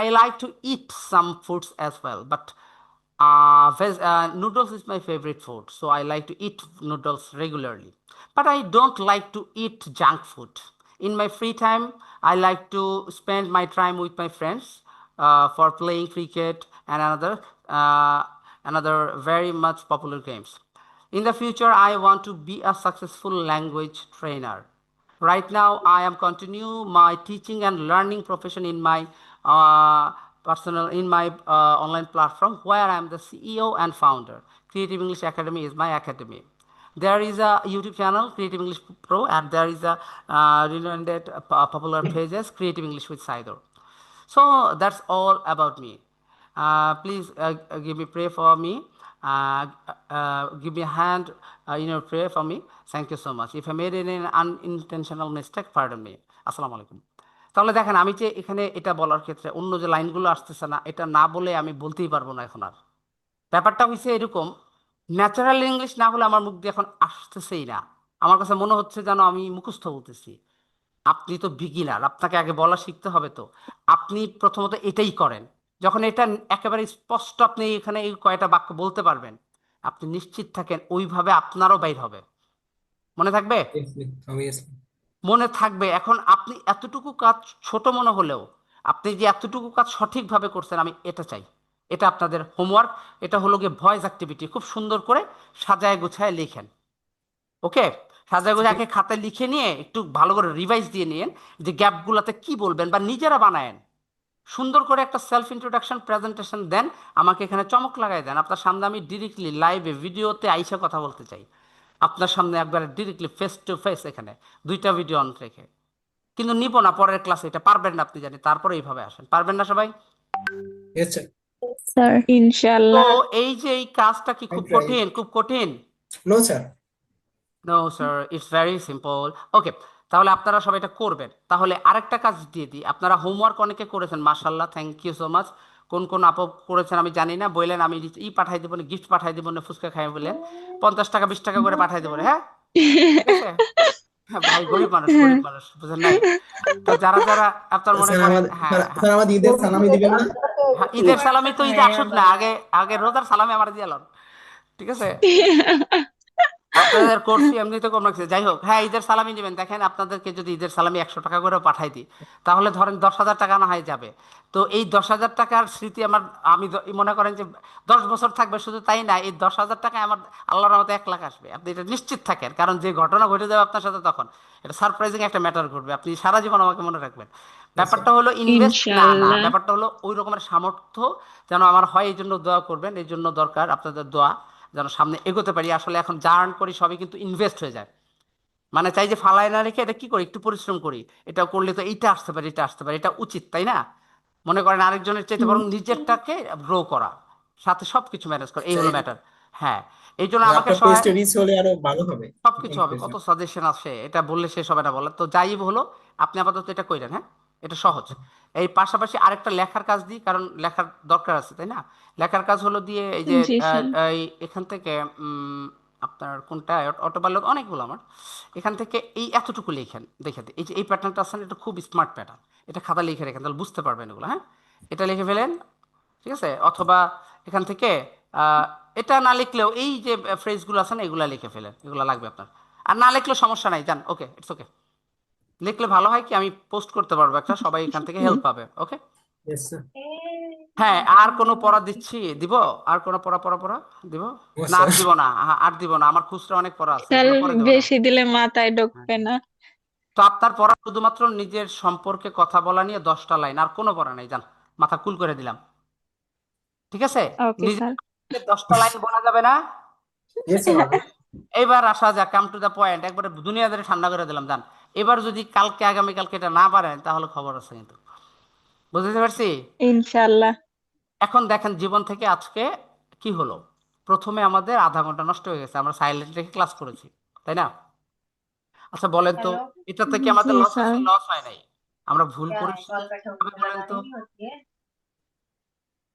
I like to eat some foods as well, but noodles is my favorite food, so I like to eat noodles regularly. But I don't like to eat junk food. In my free time, I like to spend my time with my friends for playing cricket and another very much popular games. In the future, I want to be a successful language trainer. Right now, I am continue my teaching and learning profession in my online platform, where I am the CEO and founder. Creative English Academy is my academy. There is a YouTube channel, Creative English Pro, and there is a renowned popular pages, Creative English with Saido. So that's all about me. Please give me pray for me. Give me a hand in your prayer for me. Thank you so much. If I made any unintentional mistake, pardon me. Assalamu alaikum. তাহলে দেখেন, আমি যে এখানে এটা বলার ক্ষেত্রে অন্য যে লাইনগুলো আসতেছে না, এটা না বলে আমি বলতেই পারবো না এখন আর। ব্যাপারটা হয়েছে এরকম, ন্যাচারাল ইংলিশ না হলে আমার মুখ দিয়ে এখন আসতেছেই না। আমার কাছে মনে হচ্ছে যেন আমি মুখস্থ বলতেছি। আপনি তো বিগিনার, আপনাকে আগে বলা শিখতে হবে। তো আপনি আপনি প্রথমত এটাই করেন। যখন এটা একেবারে স্পষ্ট আপনি এখানে এই কয়টা বাক্য বলতে পারবেন, আপনি নিশ্চিত থাকেন ওইভাবে আপনারও বাইর হবে। মনে থাকবে? obviously, obviously. মনে থাকবে। এখন আপনি এতটুকু কাজ ছোট মনে হলেও আপনি যে এতটুকু কাজ সঠিকভাবে করছেন, আমি এটা চাই। এটা আপনাদের হোমওয়ার্ক। এটা হলো গিয়ে ভয়েস অ্যাক্টিভিটি। খুব সুন্দর করে সাজায় গোছায় লিখেন। ওকে, সাজায় গোছায় আগে খাতায় লিখে নিয়ে একটু ভালো করে রিভাইজ দিয়ে নিন যে গ্যাপগুলোতে কি বলবেন, বা নিজেরা বানায়েন। সুন্দর করে একটা সেলফ ইন্ট্রোডাকশন প্রেজেন্টেশন দেন, আমাকে এখানে চমক লাগাই দেন। আপনার সামনে আমি ডিরেক্টলি লাইভে ভিডিওতে আইসা কথা বলতে চাই, আপনার সামনে একবার ডিরেক্টলি ফেস টু ফেস, এখানে দুইটা ভিডিও অন রেখে। কিন্তু নিব না পরের ক্লাসে, এটা পারবেন না আপনি জানি, তারপরে এইভাবে আসেন। পারবেন না সবাই? Yes, sir. Sir. তো Inshallah. এই যে এই কাজটা কি I খুব try. কঠিন? খুব কঠিন? No, sir. No sir, it's very simple. Okay, তাহলে আপনারা সবাই এটা করবেন। তাহলে আরেকটা কাজ দিয়ে দিই, আপনারা হোমওয়ার্ক অনেকে করেছেন, মাশাল্লাহ, থ্যাংক ইউ সো মাচ। কোন কোন আপু করেছেন আমি জানি না, বললেন আমি পাঠাই দেবো না, গিফট পাঠাই দেবো না, ফুচকা খাই বললেন 50 টাকা 20 টাকা করে পাঠাই দেবো, হ্যাঁ? ঠিক আছে? হ্যাঁ ভাই, গরিব মানুষ, গরিব মানুষ, বুঝেন নাই? তো যারা যারা আপনার মনে স্যার করেন, আমাদের হ্যাঁ স্যার হ্যাঁ স্যার আমাদের ঈদের সালামি দিবেন না? হ্যাঁ, ঈদের সালামি তো ঈদে আসুক না, আগে আগে রোজার সালামি আমার দিয়ে লন, ঠিক আছে? আপনাদের করছি এমনিতে কম রাখছে, যাই হোক। হ্যাঁ, ঈদের সালামি নেবেন। দেখেন, আপনাদেরকে যদি ঈদের সালামি 100 টাকা করে পাঠাই দিই, তাহলে ধরেন 10,000 টাকা না হয় যাবে। তো এই 10,000 টাকার স্মৃতি আমার, আমি মনে করেন যে 10 বছর থাকবে। শুধু তাই না, এই 10,000 টাকায় আমার আল্লাহর রহমতে 1 লাখ আসবে। আপনি এটা নিশ্চিত থাকেন, কারণ যে ঘটনা ঘটে যাবে আপনার সাথে, তখন এটা সারপ্রাইজিং একটা ম্যাটার ঘটবে। আপনি সারা জীবন আমাকে মনে রাখবেন। ব্যাপারটা হলো ইনভেস্ট না, না, Inshallah. ব্যাপারটা হলো ওই রকমের সামর্থ্য যেন আমার হয়, এই জন্য দোয়া করবেন। এই জন্য দরকার আপনাদের দোয়া, যেন সামনে এগোতে পারি। আসলে এখন যা আর্ন করি সবই কিন্তু ইনভেস্ট হয়ে যায়। মানে চাই যে ফালায় না রেখে এটা কি করি, একটু পরিশ্রম করি। এটা করলে তো এইটা আসতে পারে, এটা আসতে পারে, এটা উচিত, তাই না? মনে করেন আরেকজনের চাইতে বরং নিজেরটাকে গ্রো করা, সাথে সবকিছু ম্যানেজ করা, এই স্যার হলো ম্যাটার। হ্যাঁ, এই জন্য যে আমাকে আপনার পেজটা রিচ হলে আরো ভালো হবে। সবকিছু হবে। কত ইনফ্লুয়েন্সার। সাজেশন আছে, এটা বললে শেষ হবে না বলার। তো যাই হলো, আপনি আপাতত এটা কইরেন, হ্যাঁ? এটা সহজ। এই পাশাপাশি আরেকটা লেখার কাজ দিই, কারণ লেখার দরকার আছে, তাই না? লেখার কাজ হলো দিয়ে এই যে জি স্যার। এই এখান থেকে আপনার কোনটা, অটোপাইলট অনেকগুলো আমার, এখান থেকে এই এতটুকু লেখেন, দেখে দিই। এই যে এই প্যাটার্নটা আছে না, এটা খুব স্মার্ট প্যাটার্ন। এটা খাতা লিখে রেখেন, তাহলে বুঝতে পারবেন এগুলো, হ্যাঁ? এটা লিখে ফেলেন, ঠিক আছে? অথবা এখান থেকে আহ, এটা না লিখলেও এই যে ফ্রেজগুলো আছে না, এগুলা লিখে ফেলেন, এগুলো লাগবে আপনার। আর না লিখলেও সমস্যা নাই, জান, ওকে, ইটস ওকে। লিখলে ভালো হয় কি, আমি পোস্ট করতে পারবো একটা, সবাই এখান থেকে হেল্প পাবে। ওকে, ইয়েস স্যার। হ্যাঁ। আর কোনো পড়া দিচ্ছি, দিব? আর কোনো পড়া পড়া পড়া দিব? ও না, আর স্যার। দিব না, আর দিব না। আমার খুচরা অনেক পড়া আছে, স্যার এগুলো পরে দেবো না। বেশি দিলে মাথায় হ্যাঁ। ঢুকবে না। তো আপনার পড়া শুধুমাত্র নিজের সম্পর্কে কথা বলা নিয়ে 10টা লাইন, আর কোনো পড়া নাই, জান। মাথা কুল করে দিলাম, ঠিক আছে? ওকে নিজের স্যার। সম্পর্কে 10টা লাইন বলা যাবে না। ইয়েস স্যার হবে। এবার আসা যাক, কাম টু দ্য পয়েন্ট, একবারে দুনিয়াদারি ঠান্ডা করে দিলাম, জান। এবার যদি কালকে আগামীকালকে এটা না পারেন, তাহলে খবর আছে কিন্তু। বুঝতে পারছি? ইনশাল্লাহ। এখন দেখেন, জীবন থেকে আজকে কি হলো। প্রথমে আমাদের আধা ঘন্টা নষ্ট হয়ে গেছে, আমরা সাইলেন্ট রেখে ক্লাস করেছি, তাই না? আচ্ছা বলেন তো, এটা থেকে আমাদের জি লস স্যার। হয়েছে? লস হয় নাই। আমরা ভুল করেছি কিভাবে বলেন তো?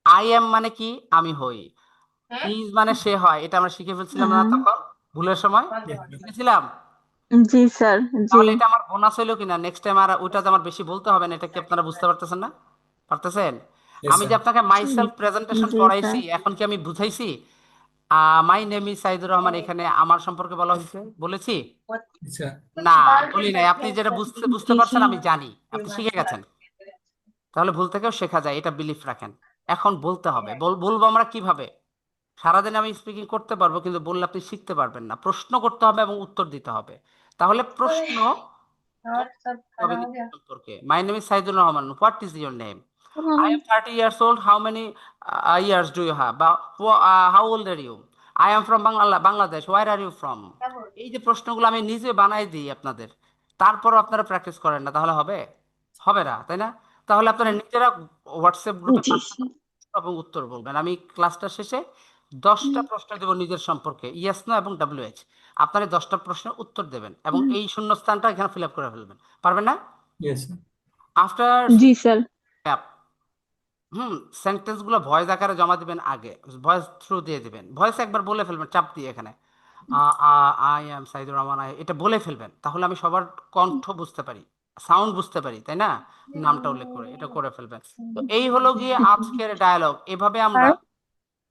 আই এম মানে কি? আমি হই। ইজ মানে সে হয়, এটা আমরা শিখে ফেলছিলাম না তখন, ভুলের সময় শিখেছিলাম। জি স্যার। জি। তাহলে এটা আমার বোনাস হইলো কিনা, নেক্সট টাইম আর ওইটাতে আমার বেশি বলতে হবে না। এটা কি আপনারা বুঝতে পারতেছেন না? পারতেছেন? ইয়েস আমি যে স্যার। আপনাকে মাই সেলফ প্রেজেন্টেশন জি পড়াইছি, স্যার। এখন কি আমি বুঝাইছি? My name is Saidur Rahman, এখানে আমার সম্পর্কে বলা হয়েছে, বলেছি? আচ্ছা। না, বলি নাই। আপনি যেটা বুঝতে বুঝতে জি পারছেন স্যার। আমি জানি, আপনি শিখে গেছেন। তাহলে ভুল থেকেও শেখা যায়, এটা বিলিফ রাখেন। এখন বলতে হবে। বলবো আমরা কিভাবে? সারাদিন আমি স্পিকিং করতে পারবো, কিন্তু বললে আপনি শিখতে পারবেন না। প্রশ্ন করতে হবে এবং উত্তর দিতে হবে। তাহলে প্রশ্ন হবে নিজের সম্পর্কে। মাই name is Saidur Rahman, what is your name? I am 30 years old. How many years do you have? How old are you? I am from Bangladesh. Where are you from? এই যে প্রশ্নগুলো আমি নিজে বানাই দিই আপনাদের, তারপরও আপনারা প্র্যাকটিস করেন না, তাহলে হবে? হবে না, তাই না? তাহলে আপনারা নিজেরা হোয়াটসঅ্যাপ গ্রুপে জি স্যার। এবং উত্তর বলবেন। আমি ক্লাসটা শেষে 10টা প্রশ্ন দেবো নিজের সম্পর্কে, ইয়েস নো এবং WH। আপনারা 10টা প্রশ্নের উত্তর দেবেন এবং এই শূন্যস্থানটা এখানে ফিল আপ করে ফেলবেন। পারবেন না? Yes sir. আফটার জি স্যার। সেন্টেন্স গুলো ভয়েস আকারে জমা দিবেন, আগে ভয়েস থ্রু দিয়ে দিবেন। ভয়েস একবার বলে ফেলবেন চাপ দিয়ে, এখানে আই এম সাইদুর রহমান, এটা বলে ফেলবেন, তাহলে আমি সবার কণ্ঠ বুঝতে পারি। সাউন্ড বুঝতে পারি, তাই না? নামটা উল্লেখ করে এটা করে ফেলবেন। তো এই হলো গিয়ে আজকের ডায়ালগ। এভাবে আমরা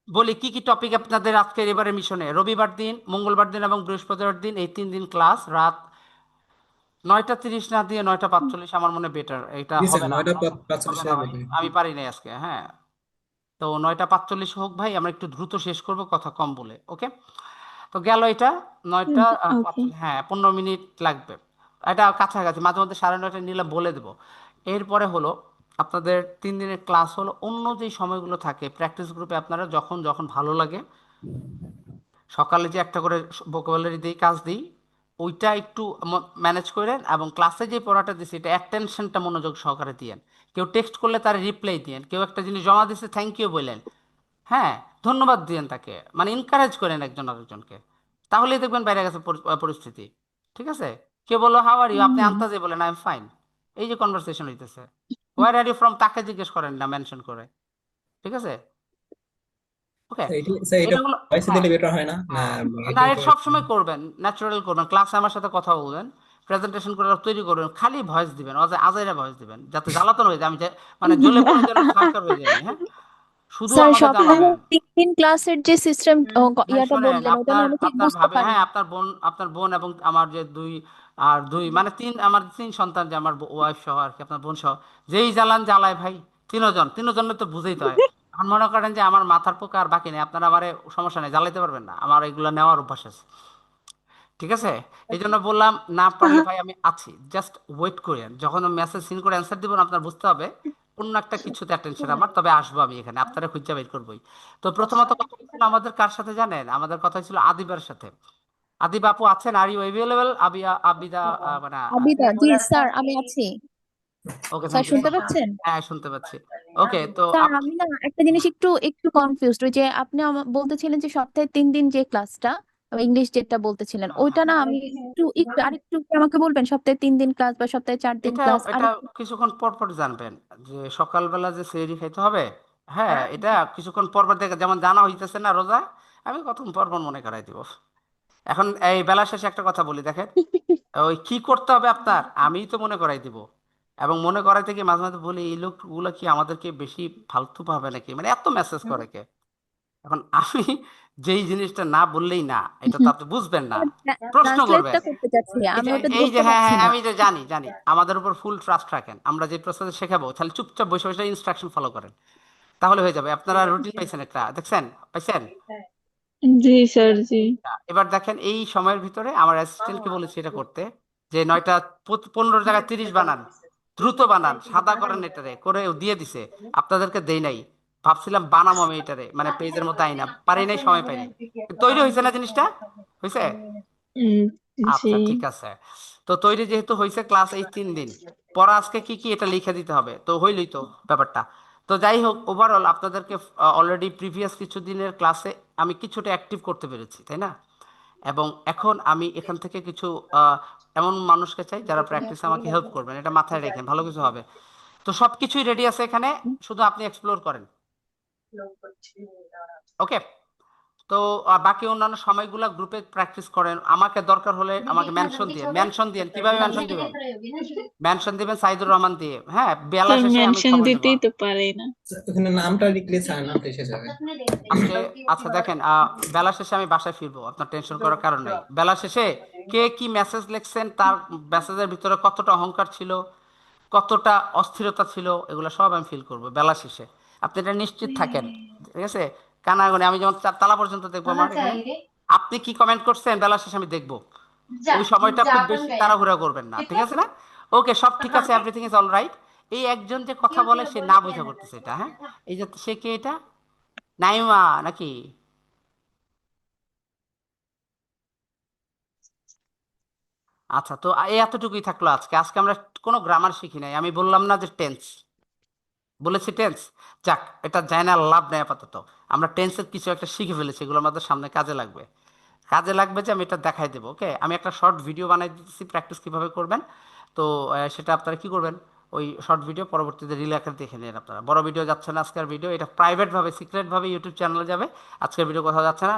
বলি কি কি টপিক আপনাদের আজকের এবারে মিশনে। রবিবার দিন, মঙ্গলবার দিন এবং বৃহস্পতিবার দিন, এই 3 দিন ক্লাস রাত 9:30 না দিয়ে 9:45 আমার মনে বেটার। এটা জি স্যার, হবে না, 9:45 হবে না ভাই, আমি পারি নাই আজকে। হ্যাঁ, তো 9:45 হোক ভাই, আমরা একটু দ্রুত শেষ করব, কথা কম বলে। ওকে, তো গেল এটা। ওকে হ্যাঁ, 15 মিনিট লাগবে। এটা কাছাকাছি, মাঝে মধ্যে 9:30 নিলে বলে দেবো। এরপরে হলো আপনাদের 3 দিনের ক্লাস হলো অন্য যেই সময়গুলো থাকে প্র্যাকটিস গ্রুপে আপনারা যখন যখন ভালো লাগে সকালে যে একটা করে ভোকাবুলারি দিই, কাজ দিই, ওইটা একটু ম্যানেজ করেন, এবং ক্লাসে যে পড়াটা দিচ্ছি এটা অ্যাটেনশনটা মনোযোগ সহকারে দিয়েন। কেউ টেক্সট করলে তার রিপ্লাই দিয়েন, কেউ একটা জিনিস জমা দিচ্ছে থ্যাংক ইউ বললেন, হ্যাঁ, ধন্যবাদ দিয়েন তাকে, মানে এনকারেজ করেন একজন আরেকজনকে। তাহলেই দেখবেন বাইরে গেছে পরিস্থিতি। ঠিক আছে? কেউ বললো হাউ আর ইউ, আপনি আন্তাজে বলেন আই এম ফাইন। এই যে কনভারসেশন হইতেছে, হোয়ার আর ইউ ফ্রম তাকে জিজ্ঞেস করেন না মেনশন করে। ঠিক আছে? ওকে, এটা এটা হলো। ভয়েসে হ্যাঁ, দিলে বেটার হয় না না? হ্যাঁ, না রিডিং এটা করে? সবসময় করবেন, ন্যাচারাল করবেন, ক্লাসে আমার সাথে কথা বলবেন, প্রেজেন্টেশন করে তৈরি করবেন, খালি ভয়েস দিবেন, আজাইরা ভয়েস দিবেন, যাতে জ্বালাতন হয়ে যায়, আমি মানে জ্বলে পুড়ে যেন ছারখার হয়ে যাই। হ্যাঁ, শুধু স্যার আমাকে সপ্তাহে জ্বালাবেন। 3 দিন ক্লাসের যে সিস্টেম ভাই ইয়াটা শোনেন, বললেন ওটা না আপনার আমি ঠিক আপনার বুঝতে ভাবে, হ্যাঁ, পারিনি। আপনার বোন এবং আমার যে দুই মানে আমার 3 সন্তান, যে আমার ওয়াইফ সহ আর কি, আপনার বোন সহ, যেই জ্বালান জ্বালায় ভাই, তিনজনের তো বুঝেই তো হয়। এখন মনে করেন যে আমার মাথার পোকা আর বাকি নেই, আপনারা আমারে সমস্যা নেই, জ্বালাইতে পারবেন না, আমার এগুলো নেওয়ার অভ্যাস আছে। ঠিক আছে? এই জন্য বললাম, না পারলে ভাই আমি আছি, জাস্ট ওয়েট করেন, যখন মেসেজ সিন করে অ্যান্সার দিব না, আপনার বুঝতে হবে অন্য একটা কিছুতে অ্যাটেনশন আমার, তবে আসবো আমি এখানে, আপনারা খুঁজে বের করবোই। তো প্রথমত কথা হচ্ছিল আমাদের কার সাথে জানেন? আমাদের কথা ছিল আদিবার সাথে। আদিব আপু আছেন? Are you available? আবিদা, মানে আবিদা, জি স্যার আমি আছি। ওকে, স্যার থ্যাংক ইউ। শুনতে পাচ্ছেন? হ্যাঁ, শুনতে পাচ্ছি। ওকে, তো স্যার আমি না একটা জিনিস একটু একটু কনফিউজড, ওই যে আপনি বলতেছিলেন যে সপ্তাহে 3 দিন যে ক্লাসটা ইংলিশ যেটা বলতেছিলেন ওইটা না আমি একটু একটু আরেকটু কি আমাকে বলবেন, সপ্তাহে 3 দিন ক্লাস বা সপ্তাহে 4 দিন এটা ক্লাস আর এটা কিছুক্ষণ পর পর জানবেন, যে সকালবেলা যে সেহরি খাইতে হবে। হ্যাঁ, এটা কিছুক্ষণ পর পর দেখে, যেমন জানা হইতেছে না রোজা, আমি কতক্ষণ পর পর মনে করাই দিব। এখন এই বেলা শেষে একটা কথা বলি, দেখেন, ওই কি করতে হবে আপনার আমি তো মনে করাই দিব, এবং মনে করাইতে গিয়ে মাঝে মাঝে বলি এই লোকগুলো কি আমাদেরকে বেশি ফালতু ভাবে নাকি, মানে এত মেসেজ করে কে। এখন আমি যেই জিনিসটা না বললেই না, এটা তো আপনি বুঝবেন না, প্রশ্ন করবেন। ট্রান্সলেটটা করতে চাচ্ছি, এই আমি যে ওটা এই যে ধরতে হ্যাঁ পারছি হ্যাঁ, না। আমি তো জানি জানি, আমাদের উপর ফুল ট্রাস্ট রাখেন, আমরা যে প্রসেসে শেখাবো তাহলে চুপচাপ বসে বসে ইনস্ট্রাকশন ফলো করেন, তাহলে হয়ে যাবে। আপনারা রুটিন পাইছেন একটা, দেখছেন, পাইছেন? জি স্যার জি এবার দেখেন, এই সময়ের ভিতরে আমার অ্যাসিস্ট্যান্টকে বলেছি এটা করতে, যে 9:15 জায়গায় 30 বানান, দ্রুত বানান, সাদা করেন এটারে, করে ও দিয়ে দিছে, আপনাদেরকে দেই নাই। ভাবছিলাম বানাবো আমি এটারে, মানে পেজের মধ্যে আইনা, পারি নাই, সময় পাই নাই। তৈরি হয়েছে না জিনিসটা? হয়েছে? উম, জি আচ্ছা, ঠিক আছে। তো তৈরি যেহেতু হয়েছে, ক্লাস এই 3 দিন পড়া আজকে কি কি এটা লিখে দিতে হবে, তো হইলই তো ব্যাপারটা। তো যাই হোক, ওভারঅল আপনাদেরকে অলরেডি প্রিভিয়াস কিছু দিনের ক্লাসে আমি কিছুটা অ্যাক্টিভ করতে পেরেছি, তাই না? এবং এখন আমি এখান থেকে কিছু এমন মানুষকে চাই যারা প্র্যাকটিস আমাকে হেল্প করবেন, এটা মাথায় রেখেন, ভালো কিছু হবে। তো সবকিছুই রেডি আছে এখানে, শুধু আপনি এক্সপ্লোর করেন। ওকে, তো বাকি অন্যান্য সময়গুলো গ্রুপে প্র্যাকটিস করেন, আমাকে দরকার হলে আমাকে মেনশন দিয়েন। কিভাবে মেনশন দিবেন? মেনশন দিবেন সাইদুর রহমান দিয়ে, হ্যাঁ, বেলা স্যার শেষে আমি মেনশন খবর নেব। দিতেই তো পারি না। ওখানে নামটা লিখলে স্যার নামটা এসে যাবে। আজকে, আচ্ছা দেখেন, বেলা শেষে আমি বাসায় ফিরবো, আপনার টেনশন করার কারণ নাই। বেলা শেষে কে কি মেসেজ লিখছেন, তার মেসেজের ভিতরে কতটা অহংকার ছিল, কতটা অস্থিরতা ছিল, এগুলো সব আমি ফিল করবো বেলা শেষে, আপনি এটা নিশ্চিত থাকেন। ঠিক আছে? কানাগনে আমি যেমন তালা পর্যন্ত দেখবো আমার এখানে, আপনি কি কমেন্ট করছেন বেলা শেষে আমি দেখবো। ওই সময়টা খুব বেশি তাড়াহুড়া করবেন না, ঠিক আছে না? ওকে, সব ঠিক আছে, এভরিথিং ইজ অল রাইট। এই একজন যে কথা বলে সে না বুঝা করতেছে এটা, হ্যাঁ, এই যে সে কে এটা? নাইমা নাকি? আচ্ছা, তো এই এতটুকুই থাকলো আজকে। আজকে আমরা কোনো গ্রামার শিখি নাই, আমি বললাম না যে টেন্স, বলেছি টেন্স। যাক, এটা যায় না, লাভ নেই আপাতত। আমরা টেন্সের কিছু একটা শিখে ফেলেছি, এগুলো আমাদের সামনে কাজে লাগবে। কাজে লাগবে যে আমি এটা দেখাই দেবো। ওকে, আমি একটা শর্ট ভিডিও বানাই দিচ্ছি প্র্যাকটিস কিভাবে করবেন। তো সেটা আপনারা কি করবেন, ওই শর্ট ভিডিও পরবর্তীতে রিল আকারে দেখে নিন আপনারা। বড় ভিডিও যাচ্ছে না আজকের ভিডিও, এটা প্রাইভেটভাবে সিক্রেটভাবে ইউটিউব চ্যানেলে যাবে। আজকের ভিডিও কোথাও যাচ্ছে না,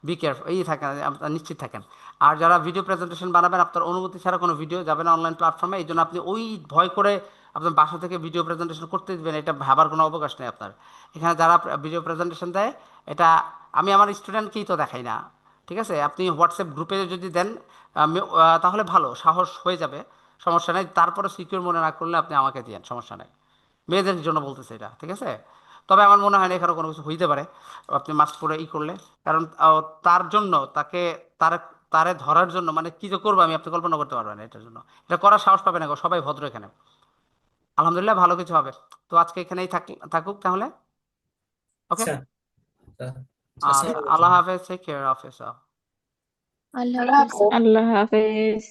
বি কেয়ারফুল, এই থাকেন, আপনারা নিশ্চিত থাকেন। আর যারা ভিডিও প্রেজেন্টেশন বানাবেন, আপনার অনুমতি ছাড়া কোনো ভিডিও যাবে না অনলাইন প্ল্যাটফর্মে। এই জন্য আপনি ওই ভয় করে আপনার বাসা থেকে ভিডিও প্রেজেন্টেশন করতে দিবেন, এটা ভাবার কোনো অবকাশ নেই আপনার। এখানে যারা ভিডিও প্রেজেন্টেশন দেয়, এটা আমি আমার স্টুডেন্টকেই তো দেখাই না, ঠিক আছে? আপনি হোয়াটসঅ্যাপ গ্রুপে যদি দেন তাহলে ভালো, সাহস হয়ে যাবে, সমস্যা নেই। তারপরে সিকিউর মনে না করলে আপনি আমাকে দিয়েন, সমস্যা নেই। মেয়েদের জন্য বলতেছে এটা, ঠিক আছে? তবে আমার মনে হয় না এখানে কোনো কিছু হইতে পারে আপনি মাস্ক পরে করলে, কারণ তার জন্য তার তারে ধরার জন্য মানে কি যে করবো আমি, আপনি কল্পনা করতে পারবেন না এটার জন্য। এটা করার সাহস পাবে না গো, সবাই ভদ্র এখানে। আলহামদুলিল্লাহ, ভালো কিছু হবে। তো আজকে এখানেই থাকুক তাহলে। ওকে, আচ্ছা আচ্ছা, আসসালামু আলাইকুম। আল্লাহ হাফেজ, টেক কেয়ার অফ ইয়োরসেলফ। আল্লাহ হাফেজ। আল্লাহ হাফেজ।